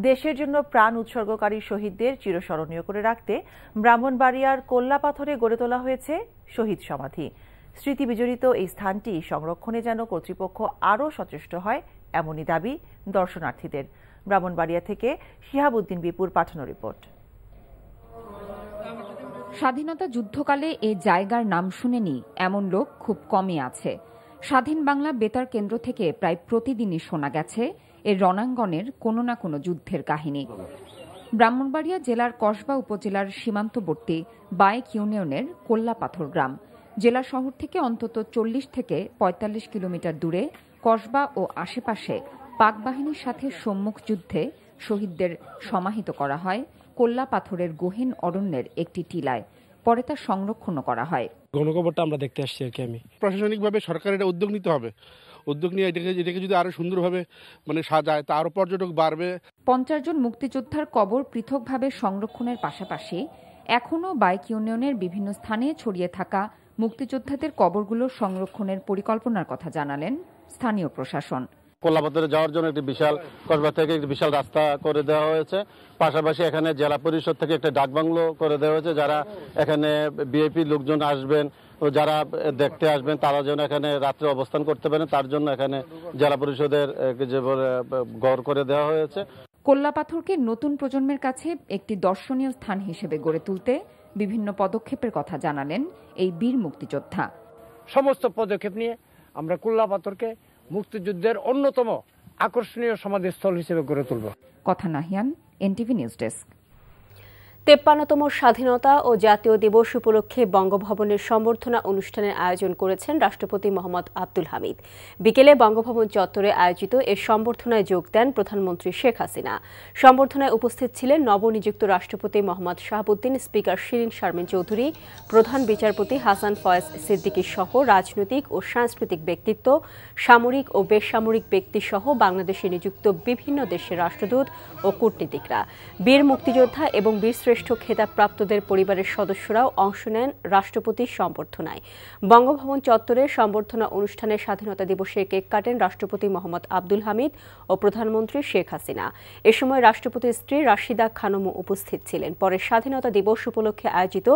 দেশের জন্য প্রাণ উৎসর্গকারী শহীদদের চিরস্মরণীয় করে রাখতে ব্রাহ্মণবাড়িয়ার কোল্লাপাথরে গড়ে তোলা হয়েছে শহীদ সমাধি। স্মৃতি বিজড়িত এই স্থানটি সংরক্ষণে যেন কর্তৃপক্ষ আরও সচেষ্ট হয়, এমনই দাবি দর্শনার্থীদের। ব্রাহ্মণবাড়িয়া থেকে শিহাবুদ্দিন বিপুর পাঠানো রিপোর্ট। স্বাধীনতা যুদ্ধকালে এ জায়গার নাম শুনেনি এমন লোক খুব কমই আছে। স্বাধীন বাংলা বেতার কেন্দ্র থেকে প্রায় প্রতিদিনই শোনা গেছে এর রণাঙ্গনের কোনো না কোনো যুদ্ধের কাহিনী। ব্রাহ্মণবাড়িয়া জেলার কসবা উপজেলার সীমান্তবর্তী বাইক ইউনিয়নের কোল্লাপাথর গ্রাম। জেলা শহর থেকে অন্তত 40 থেকে 45 কিলোমিটার দূরে কসবা ও আশেপাশে পাক বাহিনীর সাথে সম্মুখ যুদ্ধে শহীদদের সমাহিত করা হয় কোল্লাপাথরের গহীন অরণ্যের একটি টিলায়। পরে তা সংরক্ষণও করা হয়। গণকবরটা আমরা দেখতে আসছি আর কি। আমি প্রশাসনিকভাবে সরকার এটা উদ্যোগ নিতে হবে। উদ্যোগ নিয়ে এটাকে যদি আরো সুন্দরভাবে সাজায় তা আরো পর্যটক বাড়বে। 50 জন মুক্তিযোদ্ধার কবর পৃথকভাবে সংরক্ষণের পাশাপাশি এখনও বাইক ইউনিয়নের বিভিন্ন স্থানে ছড়িয়ে থাকা মুক্তিযোদ্ধাদের কবরগুলো সংরক্ষণের পরিকল্পনার কথা জানালেন স্থানীয় প্রশাসন। কোল্লাপাথরে যাওয়ার জন্য একটি বিশাল, কসবা থেকে একটি বিশাল রাস্তা করে দেওয়া হয়েছে। পাশাপাশি এখানে জেলা পরিষদ থেকে একটা ডাকবাংলো করে দেওয়া হয়েছে। যারা এখানে ভিআইপি লোকজন আসবেন ও যারা দেখতে আসবেন তারা যেন এখানে রাত্রে অবস্থান করতে পারেন, তার জন্য এখানে জেলা পরিষদের যে ঘর করে দেওয়া হয়েছে। কোল্লাপাথরকে নতুন প্রজন্মের কাছে একটি দর্শনীয় স্থান হিসেবে গড়ে তুলতে বিভিন্ন পদক্ষেপের কথা জানালেন এই বীর মুক্তিযোদ্ধা। সমস্ত পদক্ষেপ নিয়ে আমরা কোল্লাপাথরকে মুক্তিযুদ্ধের অন্যতম আকর্ষণীয় সমাধিস্থল হিসেবে গড়ে তুলব। কথা নাহিয়ান, NTV নিউজ ডেস্ক। 53তম স্বাধীনতা ও জাতীয় দিবস উপলক্ষে বঙ্গভবনের সম্বর্ধনা অনুষ্ঠানের আয়োজন করেছেন রাষ্ট্রপতি মোহাম্মদ আব্দুল হামিদ। বিকেলে বঙ্গভবন চত্বরে আয়োজিত এ সম্বর্ধনায় যোগ দেন প্রধানমন্ত্রী শেখ হাসিনা। সম্বর্ধনায় উপস্থিত ছিলেন নবনিযুক্ত রাষ্ট্রপতি মোহাম্মদ শাহাবুদ্দিন, স্পিকার শিরিন শারমিন চৌধুরী, প্রধান বিচারপতি হাসান ফয়েজ সিদ্দিকী সহ রাজনৈতিক ও সাংস্কৃতিক ব্যক্তিত্ব, সামরিক ও বেসামরিক ব্যক্তি সহ বাংলাদেশে নিযুক্ত বিভিন্ন দেশের রাষ্ট্রদূত ও কূটনীতিকরা। বীর মুক্তিযোদ্ধা এবং বীর শ্রেষ্ঠ খেতাবপ্রাপ্তদের পরিবারের সদস্যরাও অংশ নেন রাষ্ট্রপতির সম্বর্ধনায়। বঙ্গভবন চত্বরে সম্বর্ধনা অনুষ্ঠানে স্বাধীনতা দিবসের কেক কাটেন রাষ্ট্রপতি মোহাম্মদ আব্দুল হামিদ ও প্রধানমন্ত্রী শেখ হাসিনা। এ সময় রাষ্ট্রপতির স্ত্রী রাশিদা খানমও উপস্থিত ছিলেন। পরে স্বাধীনতা দিবস উপলক্ষে আয়োজিত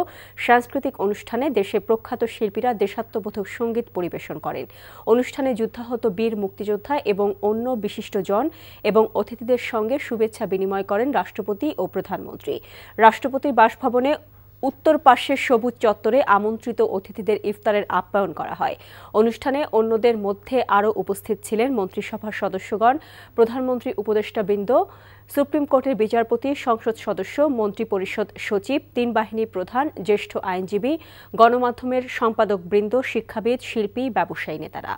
সাংস্কৃতিক অনুষ্ঠানে দেশের প্রখ্যাত শিল্পীরা দেশাত্মবোধক সঙ্গীত পরিবেশন করেন। অনুষ্ঠানে যুদ্ধাহত বীর মুক্তিযোদ্ধা এবং অন্য বিশিষ্টজন এবং অতিথিদের সঙ্গে শুভেচ্ছা বিনিময় করেন রাষ্ট্রপতি ও প্রধানমন্ত্রী। রাষ্ট্রপতির বাসভবনে উত্তর পাশের সবুজ চত্বরে আমন্ত্রিত অতিথিদের ইফতারের আপ্যায়ন করা হয়। অনুষ্ঠানে অন্যদের মধ্যে আরও উপস্থিত ছিলেন মন্ত্রিসভার সদস্যগণ, প্রধানমন্ত্রী উপদেষ্টাবৃন্দ, সুপ্রিম কোর্টের বিচারপতি, সংসদ সদস্য, মন্ত্রিপরিষদ সচিব, ৩ বাহিনী প্রধান, জ্যেষ্ঠ আইনজীবী, গণমাধ্যমের সম্পাদকবৃন্দ, শিক্ষাবিদ, শিল্পী, ব্যবসায়ী নেতারা।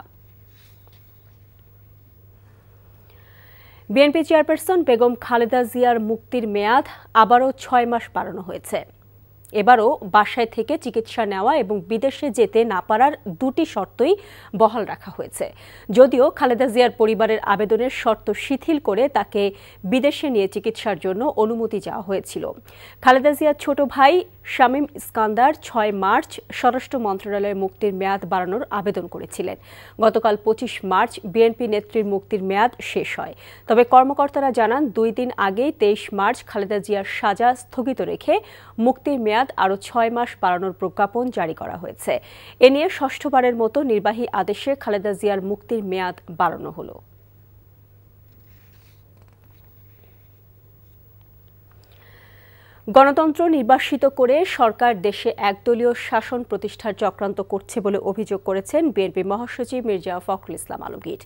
বিএনপি চেয়ারপারসন বেগম খালেদা জিয়ার মুক্তির মেয়াদ আবারও ৬ মাস বাড়ানো হয়েছে। এবারও বাসায় থেকে চিকিৎসা নেওয়া এবং বিদেশে যেতে না পারার দুটি শর্তই বহাল রাখা হয়েছে। যদিও খালেদা জিয়ার পরিবারের আবেদনের শর্ত শিথিল করে তাকে বিদেশে নিয়ে চিকিৎসার জন্য অনুমতি চাওয়া হয়েছিল। খালেদা জিয়ার ছোট ভাই শামীম ইস্কান্দার ৬ মার্চ স্বরাষ্ট্র মন্ত্রণালয়ে মুক্তির মেয়াদ বাড়ানোর আবেদন করেছিলেন। গতকাল ২৫ মার্চ বিএনপি নেত্রীর মুক্তির মেয়াদ শেষ হয়। তবে কর্মকর্তারা জানান ২ দিন আগেই ২৩ মার্চ খালেদা জিয়ার সাজা স্থগিত রেখে মুক্তির মেয়াদ আরও ৬ মাস বাড়ানোর প্রজ্ঞাপন জারি করা হয়েছে। এ নিয়ে ষষ্ঠবারের মতো নির্বাহী আদেশে খালেদা জিয়ার মুক্তির মেয়াদ বাড়ানো হলো। গণতন্ত্র নির্বাসিত করে সরকার দেশে একদলীয় শাসন প্রতিষ্ঠার চক্রান্ত করছে বলে অভিযোগ করেছেন বিএনপি মহাসচিব মির্জা ফখরুল ইসলাম আলমগীর।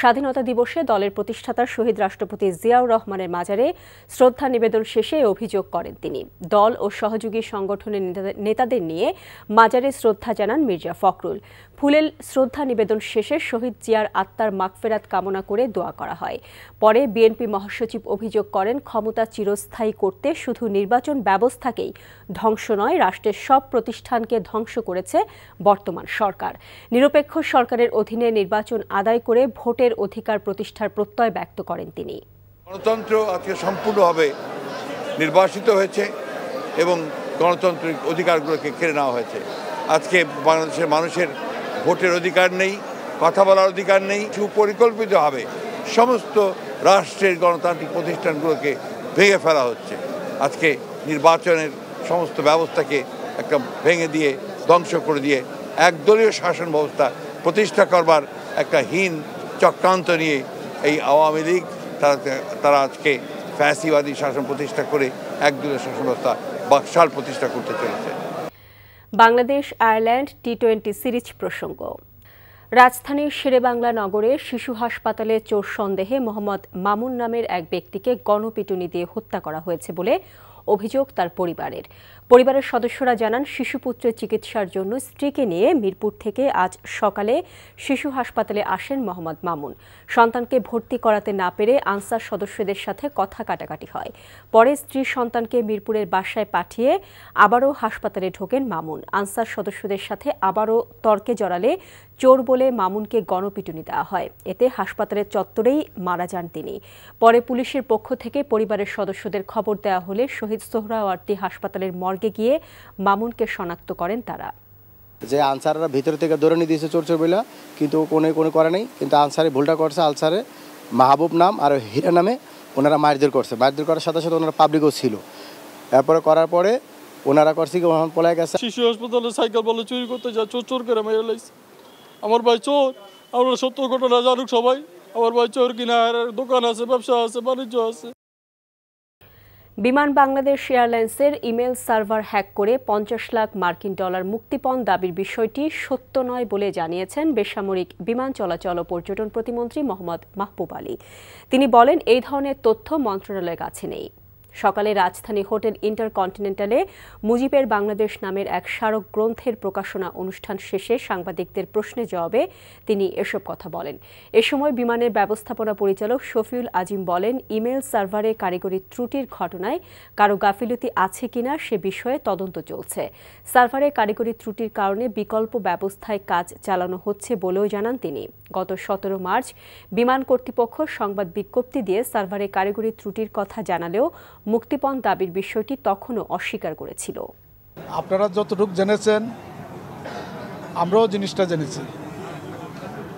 স্বাধীনতা দিবসে দলের প্রতিষ্ঠাতা শহীদ রাষ্ট্রপতি জিয়াউর রহমানের মাজারে শ্রদ্ধা নিবেদন শেষে অভিযোগ করেন তিনি। দল ও সহযোগী সংগঠনের নেতাদের নিয়ে মাজারে শ্রদ্ধা জানান মির্জা ফখরুল। ফুলেল শ্রদ্ধা নিবেদন শেষে শহীদ জিয়ার আত্মার মাগফেরাত কামনা করে দোয়া করা হয়। পরে বিএনপি মহাসচিব অভিযোগ করেন, ক্ষমতা চিরস্থায়ী করতে শুধু নির্বাচন ব্যবস্থাকেই ধ্বংস নয়, রাষ্ট্রের সব প্রতিষ্ঠানকে ধ্বংস করেছে বর্তমান সরকার। নিরপেক্ষ সরকারের অধীনে নির্বাচন আদায় করে ভোটের অধিকার প্রতিষ্ঠার প্রত্যয় ব্যক্ত করেন তিনি। গণতন্ত্র আজকে সম্পূর্ণভাবে নির্বাসিত হয়েছে এবং গণতান্ত্রিক অধিকারগুলোকে কেড়ে নেওয়া হয়েছে। আজকে বাংলাদেশের মানুষের ভোটের অধিকার নেই, কথা বলার অধিকার নেই। সুপরিকল্পিতভাবে সমস্ত রাষ্ট্রের গণতান্ত্রিক প্রতিষ্ঠানগুলোকে ভেঙে ফেলা হচ্ছে। আজকে নির্বাচনের সমস্ত ব্যবস্থাকে একটা ভেঙে দিয়ে, ধ্বংস করে দিয়ে একদলীয় শাসন ব্যবস্থা প্রতিষ্ঠা করবার একটা হীন চক্রান্ত নিয়ে এই আওয়ামী লীগ তারা আজকে ফ্যাসিবাদী শাসন প্রতিষ্ঠা করে একদলীয় শাসন ব্যবস্থা বাকশাল প্রতিষ্ঠা করতে চলেছে। বাংলাদেশ আয়ারল্যান্ড টি-20 সিরিজ প্রসঙ্গ। রাজধানীর শেরেবাংলা নগরে শিশু হাসপাতালে চোর সন্দেহে মোহাম্মদ মামুন নামের এক ব্যক্তিকে গণপিটুনি দিয়ে হত্যা করা হয়েছে বলে অভিযোগ তার পরিবারের সদস্যরা জানান, শিশুপুত্রের চিকিৎসার জন্য স্ত্রীকে নিয়ে মিরপুর থেকে আজ সকালে শিশু হাসপাতালে আসেন মোহাম্মদ মামুন। সন্তানকে ভর্তি করাতে না পেরে আনসার সদস্যদের সাথে কথা কাটাকাটি হয়। পরে স্ত্রী সন্তানকে মিরপুরের বাসায় পাঠিয়ে আবারও হাসপাতালে ঢোকেন মামুন। আনসার সদস্যদের সাথে আবারও তর্কে জড়ালে চোর বলে মামুনকে গণপিটুনি দেওয়া হয়। এতে হাসপাতালের চত্বরেই মারা যান তিনি। পরে পুলিশের পক্ষ থেকে পরিবারের সদস্যদের খবর দেওয়া হলে শহীদ সোহরাওয়ার্দী হাসপাতালের মর্গে গিয়ে মামুনকে শনাক্ত করেন তারা। যে আনসাররা ভিতর থেকে ধরে নিয়ে দিয়েছে চোর বইলা, কিন্তু কোনো করে নাই। কিন্তু আনসারে ভুলটা করছে, আনসারে মাহবুব নাম আর হীরা নামে ওনারা মারধর করছে। মারধর করার সাথে সাথে ওনারা পাবলিকও ছিল। এরপরে করার পরে ওনারা করছে কি, ওখানে পলায় গেছে। শিশু হাসপাতালে সাইকেল বলে চুরি করতে যা চোর করে মেরে লাইছে। আমার ভাই চোর, আমরা সত্য ঘটনা জানুক সবাই। আমার ভাই চোর কিনা, দোকান আছে, ব্যবসা আছে, বাণিজ্য আছে। বিমান বাংলাদেশ এয়ারলাইন্সের ইমেল সার্ভার হ্যাক করে ৫০ লাখ মার্কিন ডলার মুক্তিপণ দাবির বিষয়টি সত্য নয় বলে জানিয়েছেন বেসামরিক বিমান চলাচল ও পর্যটন প্রতিমন্ত্রী মোহাম্মদ মাহবুব আলী। তিনি বলেন, এই ধরনের তথ্য মন্ত্রণালয়ের কাছে নেই। সকালে রাজধানী হোটেল ইন্টারকন্টিনেন্টালে মুজিবের বাংলাদেশ নামের এক স্মারক গ্রন্থের প্রকাশনা অনুষ্ঠান শেষে সাংবাদিকদের প্রশ্নের জবাবে তিনি এসব কথা বলেন। এ সময় বিমানের ব্যবস্থাপনা পরিচালক শফিউল আজিম বলেন, ইমেল সার্ভারে কারিগরি ত্রুটির ঘটনায় কারো গাফিলতি আছে কিনা সে বিষয়ে তদন্ত চলছে। সার্ভারে কারিগরি ত্রুটির কারণে বিকল্প ব্যবস্থায় কাজ চালানো হচ্ছে বলেও জানান তিনি। গত ১৭ মার্চ বিমান কর্তৃপক্ষ সংবাদ বিজ্ঞপ্তি দিয়ে সার্ভারে কারিগরি ত্রুটির কথা জানালেও মুক্তিপণ দাবির বিষয়টি তখনও অস্বীকার করেছিল। আপনারা যতটুকু জেনেছেন আমরাও জিনিসটা জেনেছি,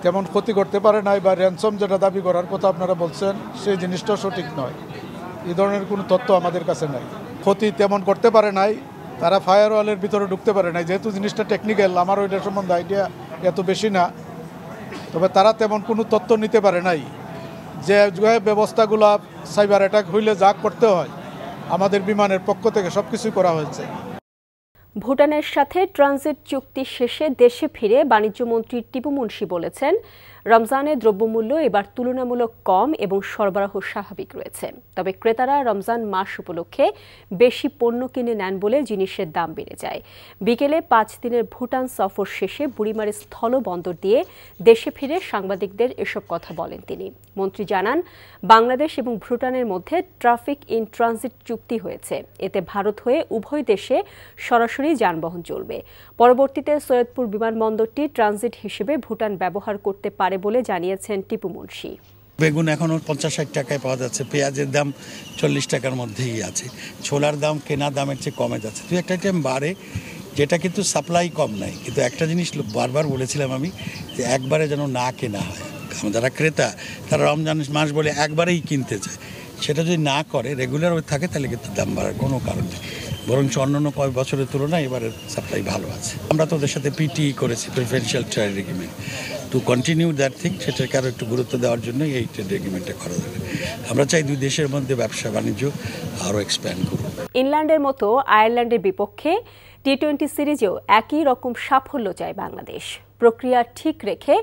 তেমন ক্ষতি করতে পারে নাই বা র্যানসম যেটা দাবি করার কথা আপনারা বলছেন সেই জিনিসটা সঠিক নয়। এই ধরনের কোনো তথ্য আমাদের কাছে নাই। ক্ষতি তেমন করতে পারে নাই, তারা ফায়ারওয়ালের ভিতরে ঢুকতে পারে নাই, যেহেতু জিনিসটা টেকনিক্যাল, আমার ওইটা সম্বন্ধে আইডিয়া এত বেশি না। তবে তারা তেমন কোনো তথ্য নিতে পারে নাই যে ব্যবস্থাগুলো সাইবার অ্যাটাক হইলে যা করতে হয় আমাদের বিমানের পক্ষ থেকে সবকিছু করা হয়েছে। ভুটানের সাথে ট্রানজিট চুক্তি শেষে দেশে ফিরে বাণিজ্যমন্ত্রী টিপু মুন্সি বলেছেন, রমজানে দ্রব্যমূল্য এবার তুলনামূলক কম এবং সরবরাহ স্বাভাবিক রয়েছে। তবে ক্রেতারা রমজান মাস উপলক্ষে বেশি পণ্য কিনে নেন বলে জিনিসের দাম বেড়ে যায়। বিকেলে 5 দিনের ভুটান সফর শেষে বুড়িমারি স্থলবন্দর দিয়ে দেশে ফিরে সাংবাদিকদের এসব কথা বলেন তিনি। মন্ত্রী জানান, বাংলাদেশ এবং ভুটানের মধ্যে ট্রাফিক ইন ট্রানজিট চুক্তি হয়েছে। এতে ভারত হয়ে উভয় দেশে সরাসরি যানবাহন চলবে। পরবর্তীতে সৈয়দপুর বিমানবন্দরটি ট্রানজিট হিসেবে ভুটান ব্যবহার করতে পারে বলে জানিয়েছেন টিপু মুন্সি। বেগুন এখনও 50-60 টাকায় পাওয়া যাচ্ছে, পেঁয়াজের দাম 40 টাকার মধ্যেই আছে, ছোলার দাম কেনা দামের চেয়ে কমে যাচ্ছে। দু একটা টাইম বাড়ে, যেটা কিন্তু সাপ্লাই কম নাই। কিন্তু একটা জিনিস বারবার বলেছিলাম আমি, যে একবারে যেন না কেনা হয়। যারা ক্রেতা তারা রমজান মাস বলে একবারেই কিনতে চায়, সেটা যদি না করে, রেগুলার থাকে, তাহলে কিন্তু দাম বাড়ার কোনো কারণ নেই। বরং অন্যান্য কয়েক বছরের তুলনায় এবারে সাপ্লাই ভালো আছে। আমরা তো ওদের সাথে পিটি করেছি, preferential trade agreement, to continue that thing, সেটাকে আরও একটু গুরুত্ব দেওয়ার জন্য এই ট্রেড এগ্রিমেন্টটা করা যাবে। আমরা চাই দুই দেশের মধ্যে ব্যবসা বাণিজ্য আরও এক্সপ্যান্ড করুক। ইংল্যান্ডের মতো আয়ারল্যান্ডের বিপক্ষে টি-20 সিরিজেও একই রকম সাফল্য চায় বাংলাদেশ। প্রক্রিয়া ঠিক রেখে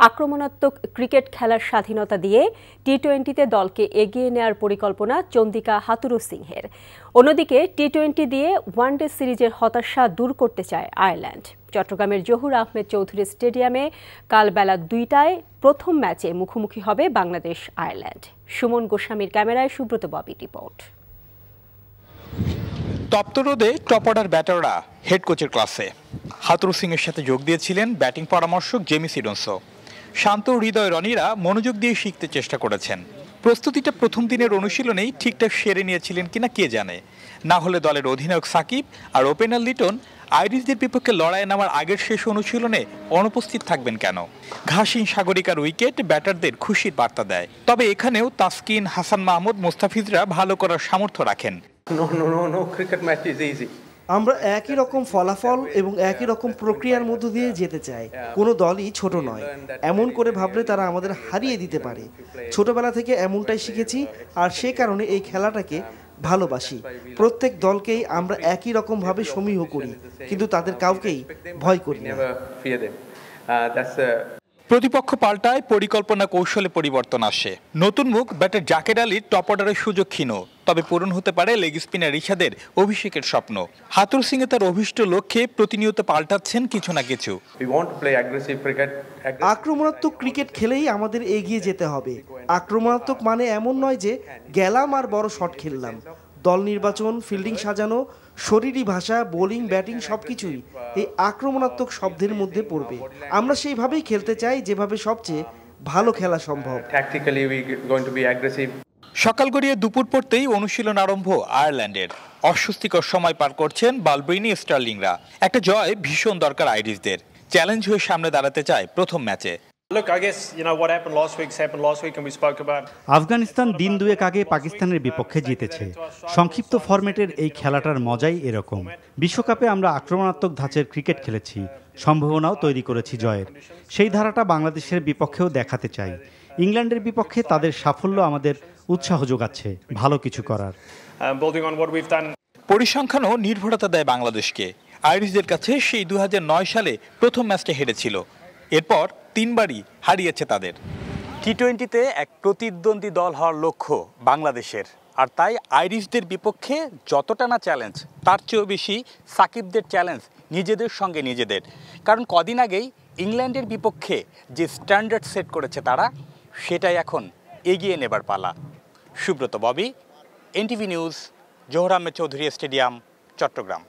আক্রমণাত্মক ক্রিকেট খেলার স্বাধীনতা দিয়ে টি-20তে দলকে এগিয়ে নেওয়ার পরিকল্পনা চন্দিকা হাতুরু সিংহের। অন্যদিকে টি-20 দিয়ে ওয়ানডে সিরিজের হতাশা দূর করতে চায় আয়ারল্যান্ড। চট্টগ্রামের জহুর আহমেদ চৌধুরী স্টেডিয়ামে কাল বেলা 2টায় প্রথম ম্যাচে মুখোমুখি হবে বাংলাদেশ আয়ারল্যান্ড। সুমন গোস্বামীর ক্যামেরায় সুব্রত ববি রিপোর্ট। তপ্ত রোদে টপ অর্ডার ব্যাটাররা হেড কোচের ক্লাসে হাতুরু সিংয়ের সাথে যোগ দিয়েছিলেন ব্যাটিং পরামর্শক জেমি সিডন্সও। শান্ত হৃদয় রনিরা মনোযোগ দিয়ে শিখতে চেষ্টা করেছেন। প্রস্তুতিটা প্রথম দিনের অনুশীলনেই ঠিকঠাক সেরে নিয়েছিলেন কিনা কে জানে। না হলে দলের অধিনায়ক সাকিব আর ওপেনার লিটন আইরিশদের বিপক্ষে লড়াইয়ে নামার আগের শেষ অনুশীলনে অনুপস্থিত থাকবেন কেন? ঘাসিন সাগরিকার উইকেট ব্যাটারদের খুশির বার্তা দেয়। তবে এখানেও তাসকিন, হাসান মাহমুদ, মোস্তাফিজরা ভালো করার সামর্থ্য রাখেন। আমরা একই রকম ফলাফল এবং একই রকম প্রক্রিয়ার মধ্য দিয়ে যেতে চাই। কোনো দলই ছোট নয়, এমন করে ভাবলে তারা আমাদের হারিয়ে দিতে পারে। ছোটবেলা থেকে এমনটাই শিখেছি, আর সে কারণে এই খেলাটাকে ভালোবাসি। প্রত্যেক দলকেই আমরা একই রকম ভাবে সমীহ করি, কিন্তু তাদের কাউকেই ভয় করি না। প্রতিপক্ষ পাল্টায়, পরিকল্পনা কৌশলে পরিবর্তন আসে। নতুন মুখ ব্যাটার জাকের আলীর টপ অর্ডারের সুযোগ ক্ষীণ, তবে পূরণ হতে পারে লেগ স্পিনার রিশাদের অভিষেকের স্বপ্ন। হাতুরু সিংয়ে তার অভিষ্ট লক্ষ্যে প্রতিনিয়ত পাল্টাচ্ছেন কিছু না কিছু। আক্রমণাত্মক ক্রিকেট খেলেই আমাদের এগিয়ে যেতে হবে। আক্রমণাত্মক মানে এমন নয় যে গেলাম আর বড় শট খেললাম। দল নির্বাচন, ফিল্ডিং সাজানো, শরীরী ভাষা, বোলিং, ব্যাটিং সবকিছুই এই আক্রমণাত্মক শব্দের মধ্যে পড়বে। আমরা সেইভাবেই খেলতে চাই যেভাবে সবচেয়ে ভালো খেলা সম্ভব। সকাল গড়িয়ে দুপুর পড়তেই অনুশীলন আরম্ভ আয়ারল্যান্ডের। অস্বস্তিকর সময় পার করছেন বালব্রিনি স্টার্লিংরা। একটা জয় ভীষণ দরকার আইরিশদের। চ্যালেঞ্জ হয়ে সামনে দাঁড়াতে চায় প্রথম ম্যাচে। আফগানিস্তান দিন দুয়েক আগে পাকিস্তানের বিপক্ষে জিতেছে। সংক্ষিপ্ত ফরম্যাটের এই খেলাটার মজাই এরকম। বিশ্বকাপে আমরা আক্রমণাত্মক ধাঁচের ক্রিকেট খেলেছি, সম্ভাবনাও তৈরি করেছি জয়ের। সেই ধারাটা বাংলাদেশের বিপক্ষেও দেখাতে চাই। ইংল্যান্ডের বিপক্ষে তাদের সাফল্য আমাদের উৎসাহ যোগাচ্ছে ভালো কিছু করার। পরিসংখ্যানও নির্ভরতা দেয় বাংলাদেশকে। আইরিশদের কাছে সেই 2009 সালে প্রথম ম্যাচটা হেরেছিল, এরপর 3 বারই হারিয়েছে তাদের। টি-20তে এক প্রতিদ্বন্দ্বী দল হওয়ার লক্ষ্য বাংলাদেশের, আর তাই আইরিশদের বিপক্ষে যতটা না চ্যালেঞ্জ, তার চেয়েও বেশি সাকিবদের চ্যালেঞ্জ নিজেদের সঙ্গে নিজেদের। কারণ কদিন আগেই ইংল্যান্ডের বিপক্ষে যে স্ট্যান্ডার্ড সেট করেছে তারা, সেটাই এখন এগিয়ে নেবার পালা। Subrata Bobby, NTV news, Zahur Ahmed Chowdhury stadium, Chittagong.